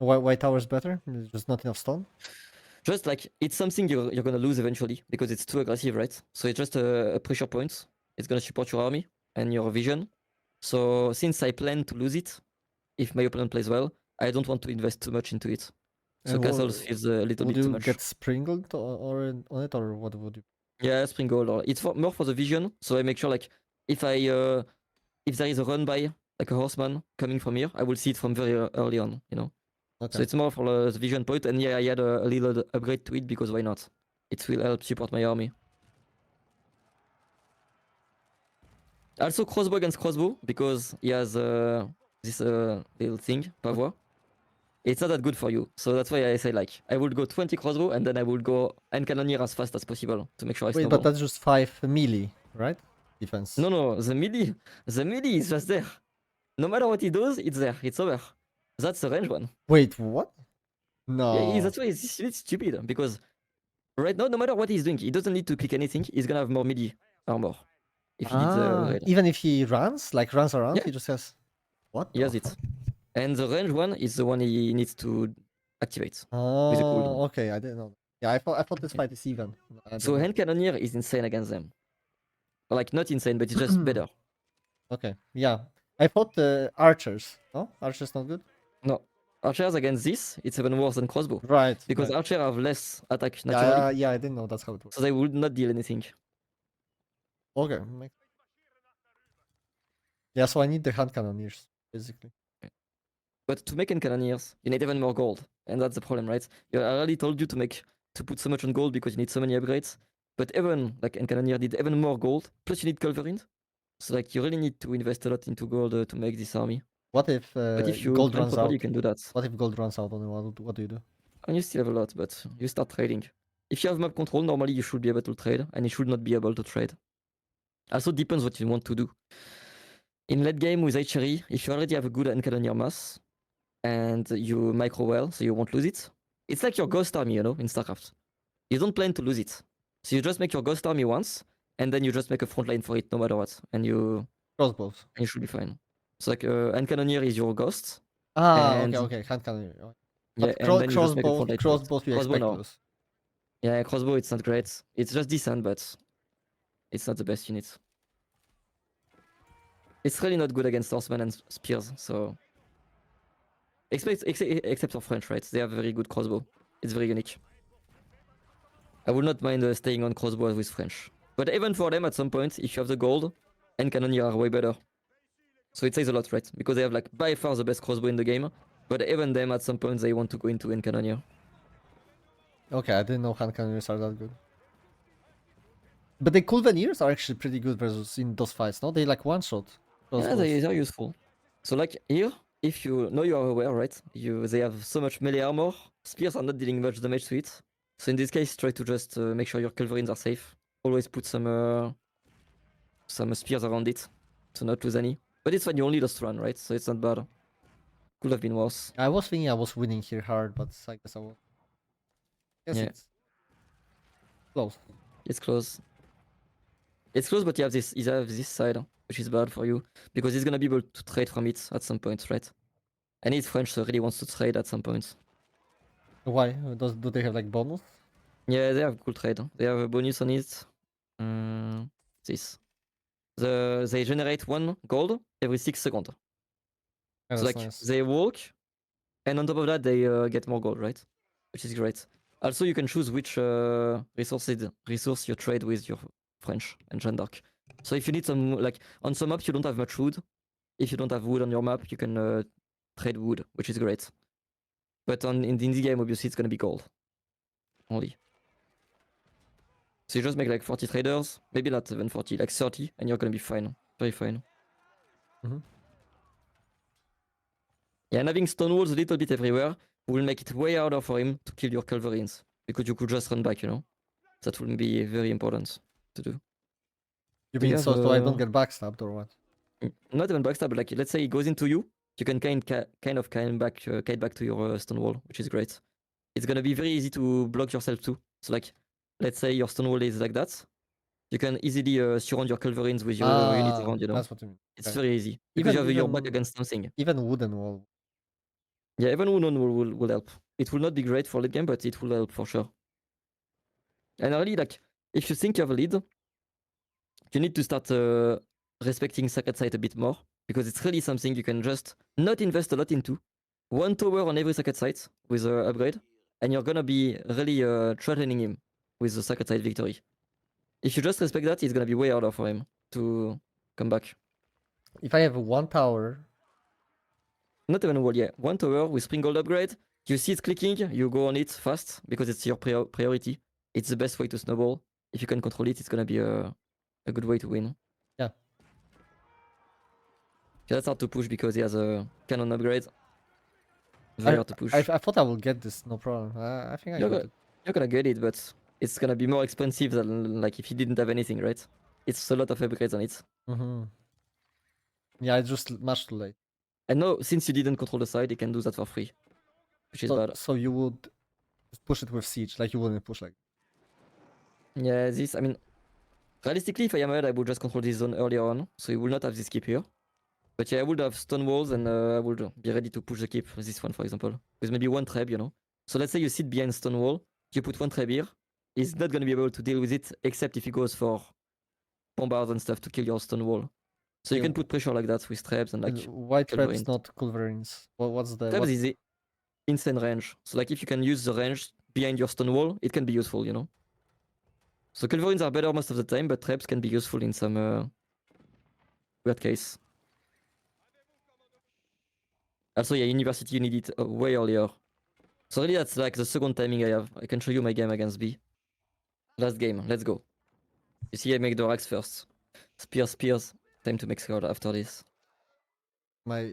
White tower is better. There's just not enough stone. Just like it's something you're gonna lose eventually because it's too aggressive, right? So it's just a pressure point. It's gonna support your army and your vision. So since I plan to lose it, if my opponent plays well, I don't want to invest too much into it. So And castles feels a little would bit too you much. get sprinkled on it, or what would you? Yeah, spring gold. Or it's more for the vision. So I make sure like if there is a run by like a horseman coming from here, I will see it from very early on. You know. Okay. So it's more for the vision point, and yeah, I had a little upgrade to it because why not? It will help support my army. Also crossbow against crossbow because he has this little thing, pavois. It's not that good for you, so that's why I say like I would go 20 crossbow and then I would go end cannoneer as fast as possible to make sure I Wait, snowball. but that's just 5 melee, right? Defense. No, the melee is just there. No matter what he does, it's there. It's over. That's the range one. Wait, what? Yeah, No. that's why it's stupid because right now, no matter what he's doing, he doesn't need to click anything. He's gonna have more melee armor if he did the raid. Even if he runs around, Yeah. he just has. What? He has it. And the range one is the one he needs to activate with a cooldown. Oh, okay. I didn't know. Yeah, I thought this fight is even. So hand cannoneer is insane against them. Like not insane, but it's just better. Okay. Yeah. I thought the archers. No, archers not good. No, archers against this, it's even worse than crossbow Right. because right. archers have less attack naturally, Yeah, I didn't know that's how it works. so they would not deal anything. Okay. Yeah, so I need the hand cannoneers basically. But to make hand cannoneers, you need even more gold, and that's the problem, right? I already told you to put so much on gold because you need so many upgrades. But even like hand cannoneer need even more gold. Plus you need culverins. So like you really need to invest a lot into gold to make this army. What if, But if you gold plan runs properly, out? you can do that. What if gold runs out on you? What do you do? And you still have a lot, but you start trading. If you have map control, normally you should be able to trade, and you should not be able to trade. Also depends what you want to do. In late game with archery, if you already have a good hand cannoneer mass, and you micro well, so you won't lose it. It's like your ghost army, you know, in StarCraft. You don't plan to lose it. So you just make your ghost army once, and then you just make a front line for it no matter what. And you should be fine. So like hand cannoneer is your ghost. And okay, hand cannoneer. yeah, But and then you just make a front line for it. crossbow you Crossbow, expect no. lose. Yeah, crossbow it's not great. It's just decent, but it's not the best unit. It's really not good against horsemen and spears, so except for French, right? They have very good crossbow. It's very unique. I would not mind staying on crossbow with French. But even for them, at some point, if you have the gold, and cannoneer are way better. So it says a lot, right? Because they have like by far the best crossbow in the game. But even them, at some point, they want to go into end cannoneer. Okay, I didn't know hand cannoneers are that good. But the Culveneers are actually pretty good versus in those fights, no? They like one shot. Yeah, they're useful. So like here, if you know you are aware, right? They have so much melee armor. Spears are not dealing much damage to it. So in this case, try to just make sure your culverins are safe. Always put some spears around it to not lose any. But it's fine, you only lost one, right? So it's not bad. Could have been worse. I was thinking I was winning here hard, but I guess I was. Yeah. It's close. It's close. It's close, but you have this side, which is bad for you because he's gonna be able to trade from it at some point, right? And he's French, so really wants to trade at some point. Why? Do they have like bonus? Yeah, they have cool trade. They have a bonus on it. This. They generate 1 gold every 6 seconds. Yeah, So that's like nice. they walk, and on top of that they get more gold, right? Which is great. Also, you can choose which resource you trade with your French and Jeanne d'Arc. So if you need some, like on some maps you don't have much wood. If you don't have wood on your map, you can trade wood, which is great. But in the game, obviously, it's gonna be gold only. So you just make like 40 traders, maybe not even 40, like 30, and you're gonna be fine. Very fine. Mhm. Yeah, and having stone walls a little bit everywhere will make it way harder for him to kill your culverins because you could just run back, you know. That will be very important to do. You Do you mean have so I don't get backstabbed or what? not even backstab, but like let's say he goes into you, you can kind of kite back to your stone wall, which is great. It's gonna be very easy to block yourself too. So like, let's say your stone wall is like that, you can easily surround your culverins with your units around, you know. That's what you mean. It's Okay. very easy because you have your back Even against something. even wooden wall. Yeah, even wooden will help. It will not be great for late game, but it will help for sure. And really, like, if you think you have a lead, you need to start respecting Sacred Site a bit more because it's really something you can just not invest a lot into. One tower on every Sacred Site with upgrade, and you're gonna be really threatening him with the Sacred Site victory. If you just respect that, it's gonna be way harder for him to come back. If I have one tower, Not even a wall, yeah. One tower with Springgold upgrade. You see it clicking, you go on it fast because it's your priority. It's the best way to snowball. If you can control it, it's gonna be a good way to win. Yeah. Yeah, that's hard to push because he has a cannon upgrade. Very hard to push. I thought I would get this, no problem. I think I You're got gonna, it. you're gonna get it, but it's gonna be more expensive than like if you didn't have anything, right? It's a lot of upgrades on it. Mm-hmm. Yeah, it's just much too late. And now, since you didn't control the side, you can do that for free, which is bad. So you would just push it with siege, like you wouldn't push like. Yeah, this, I mean, realistically, if I am ahead, I would just control this zone earlier on, so you will not have this keep here. But yeah, I would have stone walls and I would be ready to push the keep, this one for example. With maybe one trap, you know. So let's say you sit behind stone wall, you put one trap here, he's not gonna be able to deal with it except if he goes for bombards and stuff to kill your stone wall. So you Okay, can put pressure like that with traps and like why traps culverins. not culverins? What's the Traps what? is insane range. So like if you can use the range behind your stone wall, it can be useful, you know. So culverins are better most of the time, but traps can be useful in some weird case. Also, yeah, university you need it way earlier. So really that's like the second timing I have. I can show you my game against B. Last game, let's go. You see I make the racks first. Spears, spears. Time to make squad after this. My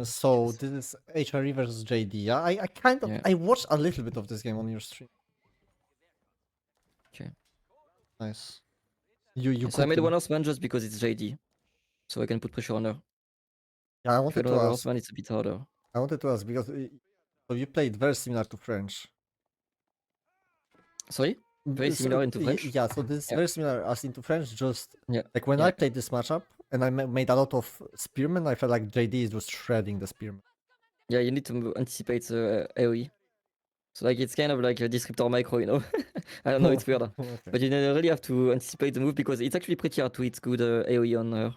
so this is HRE versus JD. Yeah, I kind of Yeah, I watched a little bit of this game on your stream. okay. Nice. You Yeah, so I cooked made him. one horseman just because it's JD. So I can put pressure on her. Yeah, I If I wanted don't to have a ask. horseman, it's a bit harder. I wanted to ask because so you played very similar to French. Sorry? Very So, similar into French? yeah, so this is Yeah. very similar as into French. Just Yeah. like when Yeah. I played this matchup and I made a lot of spearmen, I felt like JD is just shredding the spearmen. Yeah, you need to anticipate the AOE. So like it's kind of like a descriptor micro, you know? I don't know, it's weird. Okay. But you really have to anticipate the move because it's actually pretty hard to hit good AOE on her.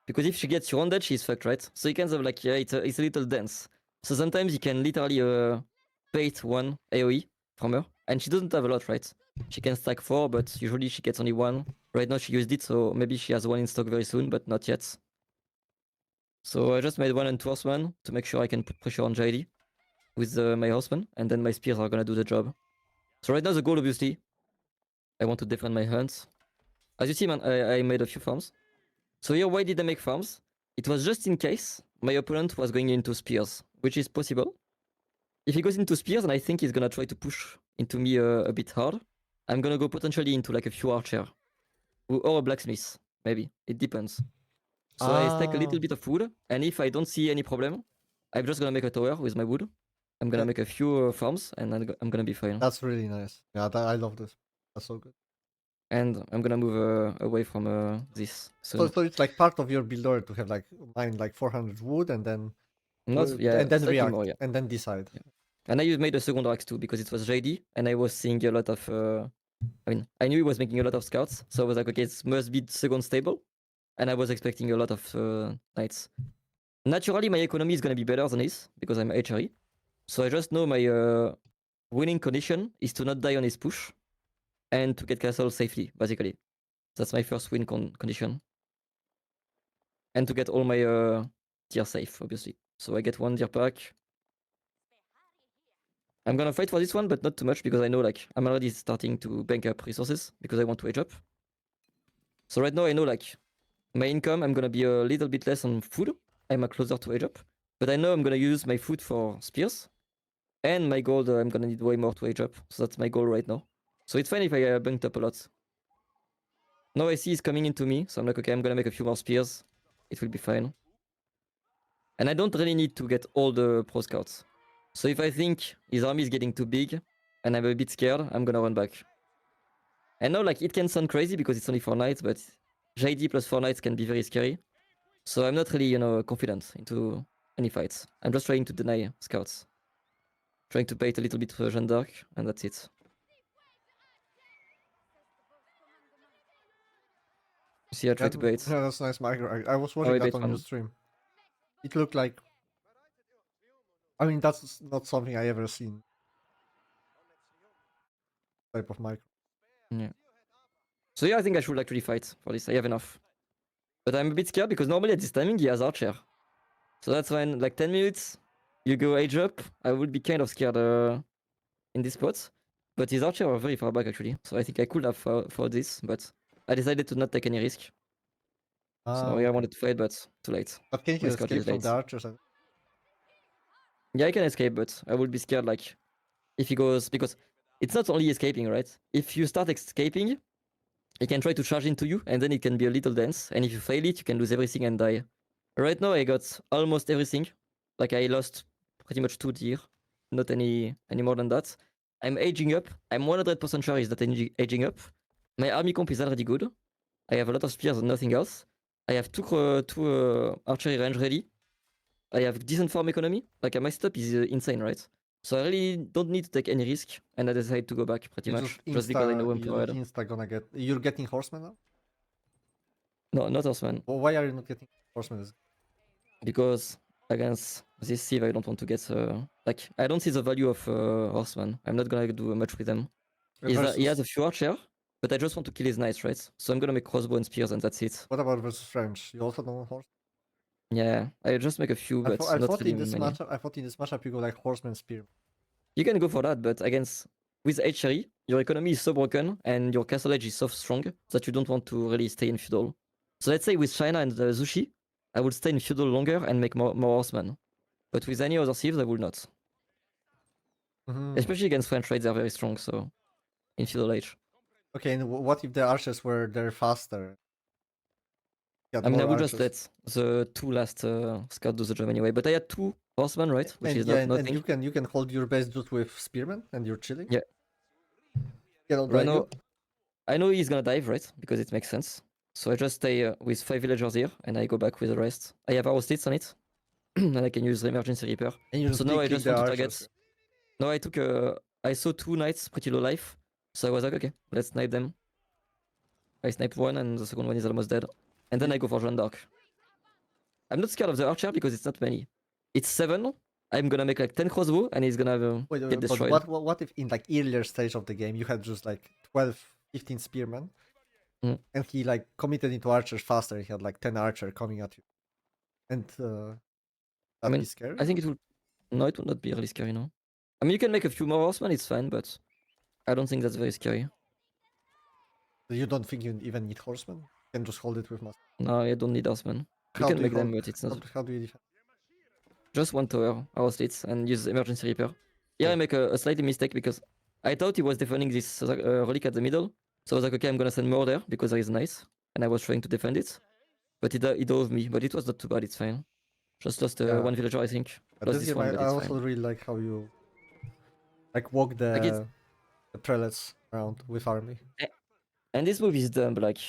Because if she gets surrounded, she's fucked, right? So you can have like, yeah, it's a little dense. So sometimes you can literally bait one AoE from her. And she doesn't have a lot, right? She can stack 4, but usually she gets only 1. Right now she used it, so maybe she has 1 in stock very soon, but not yet. So I just made 1 and 2 horsemen to make sure I can put pressure on JD with my horsemen, and then my spears are gonna do the job. So right now the goal, obviously, I want to defend my hunts. As you see, man, I made a few farms. So here, why did I make farms? It was just in case my opponent was going into spears, which is possible. If he goes into spears, and I think he's gonna try to push into me a bit hard, I'm gonna go potentially into like a few archer or a blacksmith, maybe. It depends. So I stack a little bit of wood, and if I don't see any problem, I'm just gonna make a tower with my wood. I'm gonna Yeah, make a few farms, and I'm gonna be fine. that's really nice. Yeah, I love this. That's so good. And I'm gonna move away from this So, soon. so it's like part of your build order to have like mine like 400 wood and then Not, yeah, slightly more, react yeah. and then decide. Yeah. And I made a second axe too because it was JD and I was seeing a lot of. I mean, I knew he was making a lot of scouts, so I was like, okay, it must be second stable, and I was expecting a lot of knights. Naturally, my economy is gonna be better than his because I'm HRE, so I just know my winning condition is to not die on his push and to get castle safely. Basically, that's my first win condition, and to get all my tier safe, obviously. So I get 1 tier pack. I'm gonna fight for this one, but not too much because I know like I'm already starting to bank up resources because I want to age up. So right now I know like my income, I'm gonna be a little bit less on food. I'm closer to age up, but I know I'm gonna use my food for spears, and my gold I'm gonna need way more to age up. So that's my goal right now. So it's fine if I banked up a lot. Now I see he's coming into me, so I'm like, okay, I'm gonna make a few more spears. It will be fine. And I don't really need to get all the pro scouts. So if I think his army is getting too big and I'm a bit scared, I'm gonna run back. I know like it can sound crazy because it's only 4 knights, but JD plus 4 knights can be very scary. So I'm not really, confident into any fights. I'm just trying to deny scouts. Trying to bait a little bit Jeanne d'Arc, and that's it. See, I try to bait. Yeah, that's nice, Mike. I was Oh, watching I that bait on your one. stream. It looked like. I mean, that's not something I ever seen. Type of micro. Yeah. So yeah, I think I should actually fight for this. I have enough. But I'm a bit scared because normally at this timing he has archer. So that's when, like 10 minutes, you go age up. I would be kind of scared in this spot. But his archer are very far back actually. So I think I could have fought this, but I decided to not take any risk. So yeah, I Okay. wanted to fight, but too late. But can My you scout escape is from late. the archers? Yeah, I can escape, but I would be scared like if he goes, because it's not only escaping, right? If you start escaping, he can try to charge into you, and then it can be a little dense. And if you fail it, you can lose everything and die. Right now, I got almost everything. Like I lost pretty much 2 deer, not any more than that. I'm aging up. I'm 100% sure he's not aging up. My army comp is already good. I have a lot of spears and nothing else. I have two archery range ready. I have decent farm economy. Like my setup is insane, right? So I really don't need to take any risk, and I decide to go back pretty You much just because I know I'm you're ahead. insta gonna get. You're getting horsemen now. No, not Osman, Well, why are you not getting horsemen? because against this Civ I don't want to get like I don't see the value of Horseman. I'm not gonna do much with them. He has Versus a few archer, but I just want to kill his knights, right? So I'm gonna make crossbow and spears, and that's it. what about versus French? You also don't want horse. Yeah, I just make a few, but I not thought really in this many. matchup. I thought in this matchup you go like horseman spear. You can go for that, but against with HRE, your economy is so broken and your castle edge is so strong that you don't want to really stay in feudal. So let's say with China and Zushi, I would stay in feudal longer and make more horsemen. But with any other civs, I would not. Mm-hmm. Especially against French, right? They're very strong, so in feudal age. Okay, and what if the archers were there faster? Got I mean, I more would just archers. let the 2 last scout do the job anyway. But I had 2 horsemen, right? Which And is yeah, not and nothing. you can hold your base just with spearmen and you're chilling. Yeah. Cannot Right drive now, you. I know he's gonna dive, right? Because it makes sense. So I just stay with 5 villagers here, and I go back with the rest. I have arrow slits on it, and I can use the emergency repair. And you So just now I kick just the want to archers. target. Now I took I saw 2 knights pretty low life, so I was like, okay, let's snipe them. I sniped one, and the second one is almost dead. And then I go for Jeanne d'Arc. I'm not scared of the archer because it's not many. It's 7. I'm gonna make like 10 crossbow, and he's gonna Wait, get but destroyed. what if in like earlier stage of the game you had just like 12, 15 spearmen, Mm. and he like committed into archers faster? He had like 10 archer coming at you, and I that'd be mean, scary. I think it will. No, it will not be really scary, no. I mean, you can make a few more horsemen, it's fine, but I don't think that's very scary. You don't think you even need horsemen? You can just hold it with master. No, I don't need horsemen. You How can do you make them, hold? but it's not. How do you defend? Just one tower, arrow slits, and use emergency repair. Here I Okay. make a slightly mistake because I thought he was defending this relic at the middle. So I was like, okay, I'm gonna send more there because there is nice. And I was trying to defend it. But he dove me, but it was not too bad, it's fine. Just lost Yeah. one villager, I think. But Lost this this game, one, but I it's also fine. really like how you like walk Like it's, the prelates around with army. and this move is dumb, like,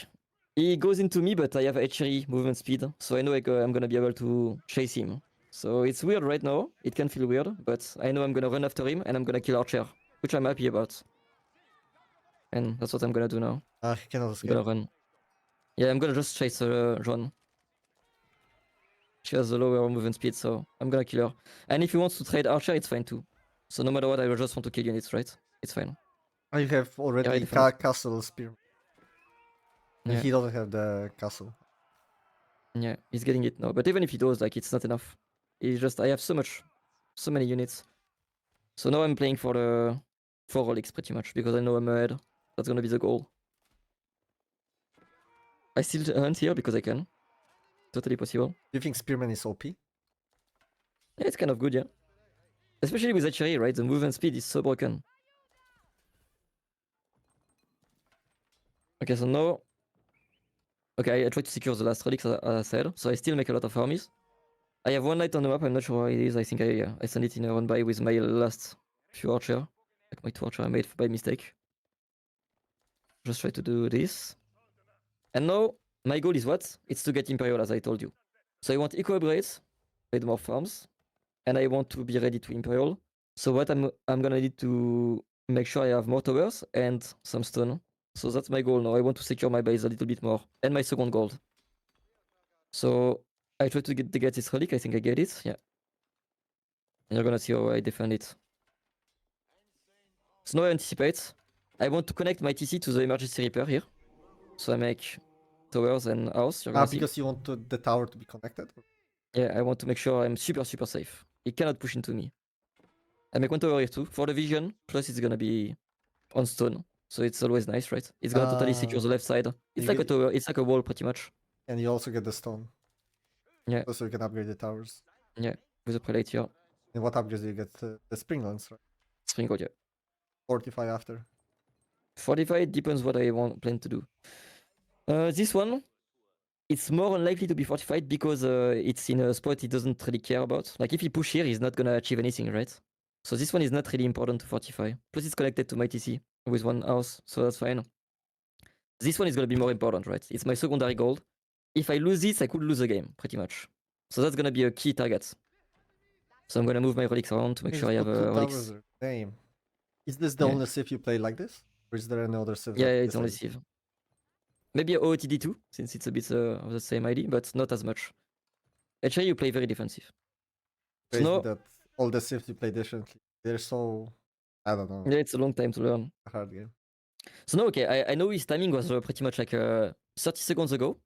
he goes into me, but I have HRE movement speed, so I know I'm gonna be able to chase him. So it's weird right now, it can feel weird, but I know I'm gonna run after him and I'm gonna kill Archer, which I'm happy about. And that's what I'm gonna do now. He cannot I'm escape. gonna run. Yeah, I'm gonna just chase John. She has a lower movement speed, so I'm gonna kill her. And if he wants to trade Archer, it's fine too. So no matter what, I will just want to kill units, right? It's fine. You have Yeah, I already defend. castle spear. Yeah, He doesn't have the castle. yeah, he's getting it now. But even if he does, like, it's not enough. It's just, I have so many units. So now I'm playing for the 4 relics pretty much, because I know I'm ahead. That's gonna be the goal. I still hunt here because I can. Totally possible. Do you think Spearman is OP? Yeah, it's kind of good, yeah. Especially with Archery, right? The movement speed is so broken. Okay, so now... Okay, I tried to secure the last relics as I said, so I still make a lot of armies. I have one knight on the map, I'm not sure where it is. I think I sent it in a run by with my last few archer. Like my 2 archer I made by mistake. Just try to do this. And now, my goal is what? It's to get Imperial, as I told you. So I want eco upgrades, trade more farms, and I want to be ready to Imperial. So what I'm gonna need to make sure I have more towers and some stone. So that's my goal now. I want to secure my base a little bit more. And my second gold. So I try to get this relic, I think I get it, yeah. And you're gonna see how I defend it. So now I anticipate. I want to connect my TC to the emergency repair here. So I make towers and house, you're gonna see. Because you want the tower to be connected? Yeah, I want to make sure I'm super safe. He cannot push into me. I make one tower here too, for the vision, plus it's gonna be on stone. So it's always nice, right? It's gonna totally secure the left side. It's you like a get- tower, it's like a wall pretty much. And you also get the stone. Yeah. So you can upgrade the towers. Yeah, with a prelate here. And what upgrades do you get? The spring lance, right? Spring gold, yeah. Fortify after. Fortify depends what I plan to do. This one, it's more unlikely to be fortified because it's in a spot he doesn't really care about. Like if he push here, he's not gonna achieve anything, right? So this one is not really important to fortify. Plus it's connected to my TC with one house, so that's fine. This one is gonna be more important, right? It's my secondary gold. If I lose this, I could lose the game, pretty much. So that's gonna be a key target. So I'm gonna move my relics around to make sure I have relics. Damn. Is this the Yeah. only civ you play like this? Or is there any other civ? Yeah, it's only Civ. Maybe a OOTD2, since it's a bit of the same ID, but not as much. Actually, you play very defensive. So Crazy no, that all the civs you play differently. They're so... I don't know. yeah, it's a long time to learn. A hard game. So no, okay, I know his timing was pretty much like 30 seconds ago.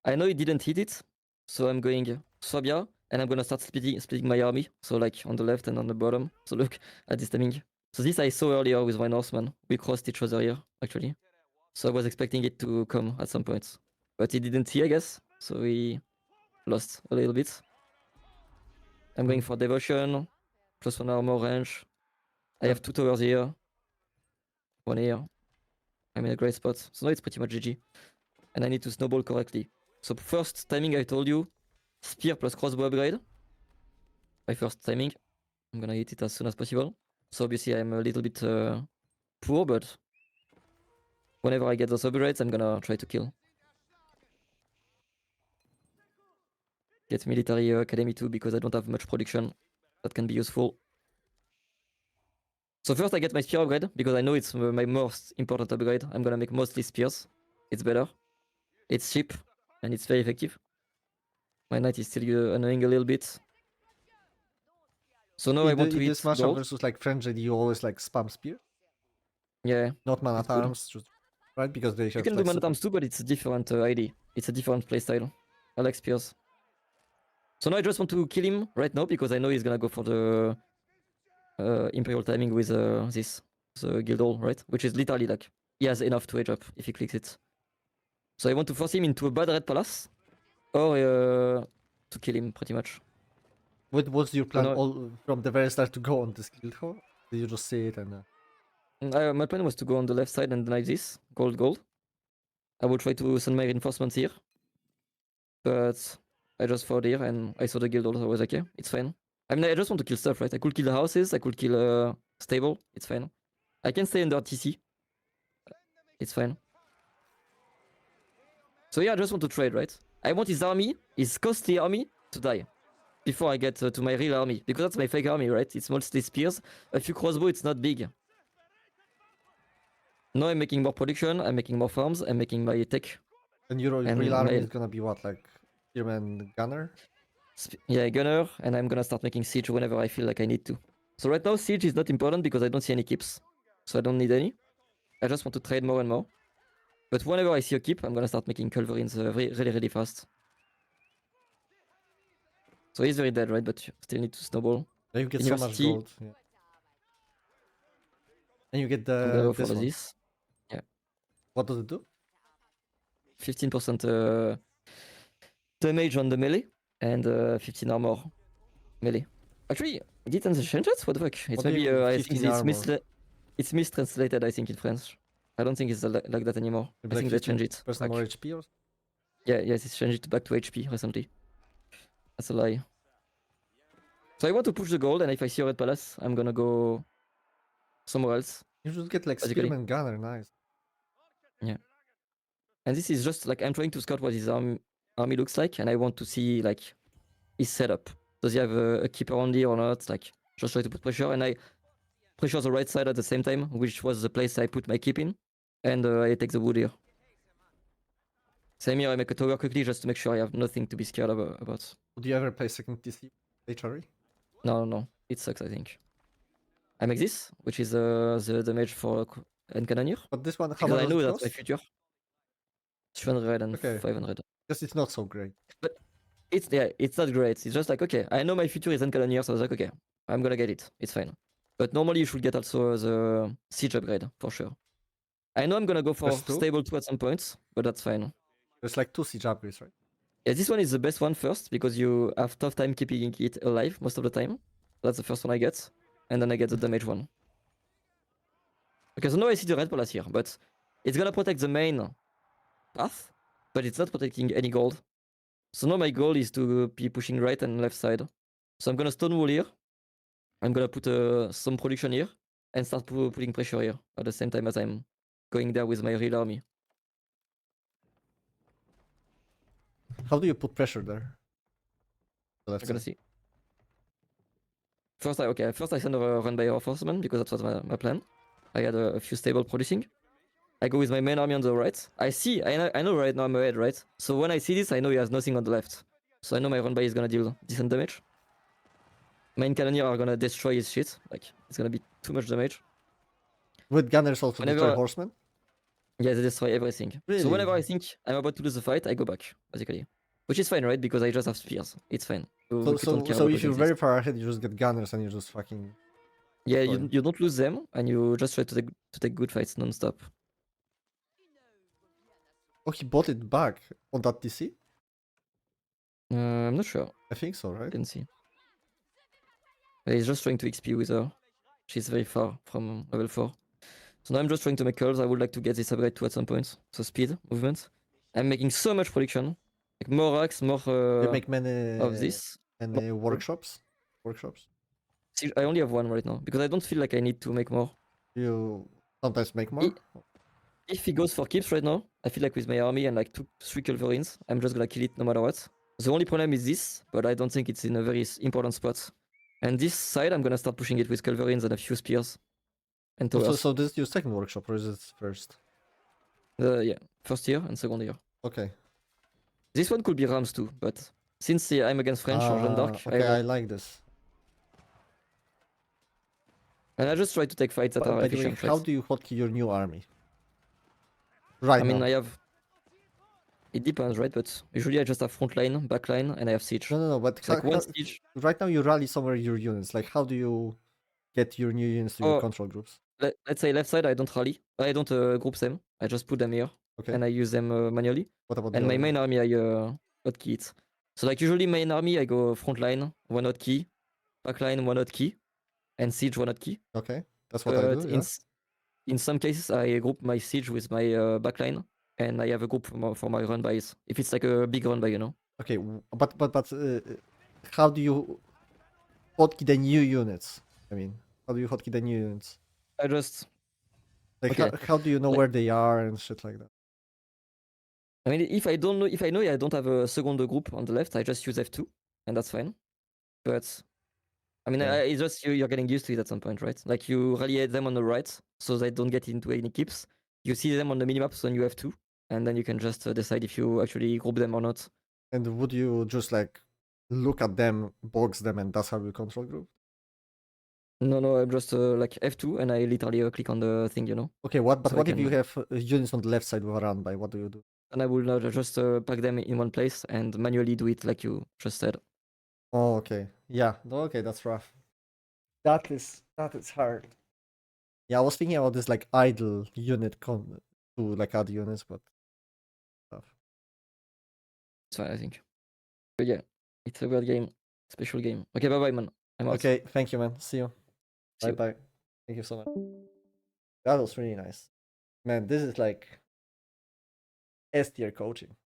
I know he didn't hit it, so I'm going Swabia, and I'm gonna start splitting my army. So like on the left and on the bottom. So look at this timing. So this I saw earlier with my Norseman. We crossed each other here, actually. So I was expecting it to come at some point. But he didn't see, I guess. So we lost a little bit. I'm going for Devotion, plus 1 armor range. I have 2 towers here. 1 here. I'm in a great spot. So now it's pretty much GG. And I need to snowball correctly. So first timing I told you, spear plus crossbow upgrade. My first timing. I'm gonna hit it as soon as possible. So obviously I'm a little bit poor, but whenever I get those upgrades, I'm gonna try to kill. Get military academy too, because I don't have much production. That can be useful. So first I get my spear upgrade, because I know it's my most important upgrade. I'm gonna make mostly spears. It's better. It's cheap, and it's very effective. My knight is still annoying a little bit. So now I want to hit this matchup gold. versus like Frenzy, you always like spam spear? Yeah. Not man It's at good. arms, just, right? Because they have You can like do man at arms too, but it's a different ID. It's a different playstyle. I like spears. So now I just want to kill him right now, because I know he's gonna go for the Imperial timing with this, the Guildhall, right? Which is literally like, he has enough to age up if he clicks it. So I want to force him into a bad red palace, or to kill him, pretty much. What was your plan no- all from the very start to go on this guild hall? Did you just see it and... My plan was to go on the left side and deny this, gold. I will try to send my reinforcements here. But I just fought here and I saw the guild also. I was like, yeah, it's fine. I mean, I just want to kill stuff, right? I could kill the houses, I could kill stable, it's fine. I can stay under TC. It's fine. So yeah, I just want to trade, right? I want his army, his costly army, to die. Before I get to my real army. Because that's my fake army, right? It's mostly spears. A few crossbow, it's not big. Now I'm making more production, I'm making more farms, I'm making my tech. And your And real army my- is gonna be what, like Spearman Gunner? Yeah, gunner, and I'm gonna start making siege whenever I feel like I need to. So right now siege is not important because I don't see any keeps. So I don't need any. I just want to trade more and more. But whenever I see a keep, I'm gonna start making culverins really fast. So he's very dead, right? But you still need to snowball. Yeah, you get so much University. gold. Yeah. And you get I'm gonna go this for one. this. What does it do? 15% damage on the melee and 15 armor melee. Actually, it didn't change it? What the fuck? It's What do you maybe mean I think 15 it's armor? it's mistranslated. I think in French. I don't think it's like that anymore. Maybe I like think they changed it. 15% back. more HP or something? Yeah, yes, it's changed it back to HP recently. That's a lie. So I want to push the gold, and if I see a red palace, I'm gonna go somewhere else. You should get like Basically. Spearman Gunner, nice. Yeah. And this is just like I'm trying to scout what his army looks like, and I want to see like his setup. Does he have a keeper on here or not? Like just try to put pressure, and I pressure the right side at the same time, which was the place I put my keep in, and I take the wood here. Same here, I make a tower quickly just to make sure I have nothing to be scared about. Would you ever play second TC HRE? No, it sucks. I think I make this, which is the damage for and cannoneer. But this one, how Because much I does know it that's my cost? future. 300 and Okay. 500. Because it's not so great. But it's not great. It's just like, okay, I know my future is cannoneer, so I was like, okay, I'm gonna get it. It's fine. But normally you should get also the siege upgrade for sure. I know I'm gonna go for There's two? stable 2 at some points, but that's fine. There's like 2 siege upgrades, right? Yeah, this one is the best one first because you have tough time keeping it alive most of the time. That's the first one I get, and then I get the damage one. Okay, so now I see the red palace here, but it's gonna protect the main path, but it's not protecting any gold. So now my goal is to be pushing right and left side. So I'm gonna stone wall here. I'm gonna put some production here and start putting pressure here at the same time as I'm going there with my real army. How do you put pressure there? The left We're gonna side. see. First I send a run by reinforcement because that was my plan. I had a few stable producing. I go with my main army on the right. I know right now I'm ahead, right? So when I see this, I know he has nothing on the left. So I know my run by is gonna deal decent damage. Main cannoneer are gonna destroy his shit. Like, it's gonna be too much damage. With gunners also Whenever- destroy horsemen? Yeah, they destroy everything. So Really? whenever I think I'm about to lose the fight, I go back, basically. Which is fine, right? Because I just have spears. It's fine. We don't care So about if you're losing very this. far ahead, you just get gunners and you just fucking... Yeah, destroy. you don't lose them, and you just try to take good fights non-stop. Oh, he bought it back on that TC? I'm not sure. I think so, right? Didn't see. But he's just trying to XP with her. She's very far from level 4. So now I'm just trying to make curls. I would like to get this upgrade to at some point. So speed, movement. I'm making so much production. Like more racks, more You make many of this. workshops? See, I only have one right now because I don't feel like I need to make more. You sometimes make more? If he goes for keeps right now, I feel like with my army and like 2-3 culverins, I'm just gonna kill it no matter what. The only problem is this, but I don't think it's in a very important spot. And this side, I'm gonna start pushing it with culverins and a few spears. And towers. So this is your second workshop, or is it first? Yeah, first year and second year. Okay. This one could be Rams too, but since I'm against French or Jeanne d'Arc, okay, I like this. and I just try to take fights that are By the way, efficient. how do you hotkey your new army? Right I mean, now. it depends, right? But usually I just have front line, back line, and I have siege. No, but It's like one siege. right now you rally somewhere your units. Like, how do you get your new units to your control groups? Let's say left side, I don't rally. I don't group them. I just put them here, Okay. and I use them manually. What about And my main army, I hotkey it. So like usually main army, I go front line, one hotkey, back line, one hotkey, and siege, one hotkey. Okay, that's what I do. Yeah? In some cases, I group my siege with my back line, and I have a group for my run bys. If it's like a big run by, you know. Okay, but how do you hotkey the new units? I mean, how do you hotkey the new units? I just like okay. How do you know where they are and shit like that? I mean, if I know I don't have a second group on the left, I just use F2, and that's fine. But I mean, it's just you're getting used to it at some point, right? Like you rally them on the right, so they don't get into any keeps. You see them on the minimaps when you have 2, and then you can just decide if you actually group them or not. And would you just like look at them, box them, and that's how you control group? No, I'm just like F2, and I literally click on the thing, you know. Okay, what if you have units on the left side with a run by? What do you do? And I will now just pack them in one place and manually do it like you just said. Oh, okay. Yeah. Okay, that's rough. That is hard. Yeah, I was thinking about this like idle unit to like add units, but stuff. It's fine, I think. But yeah, it's a weird game, special game. Okay, bye bye, man. I'm out. Okay, thank you, man. See you. See Bye you. bye. Thank you so much. That was really nice. Man, this is like S tier coaching.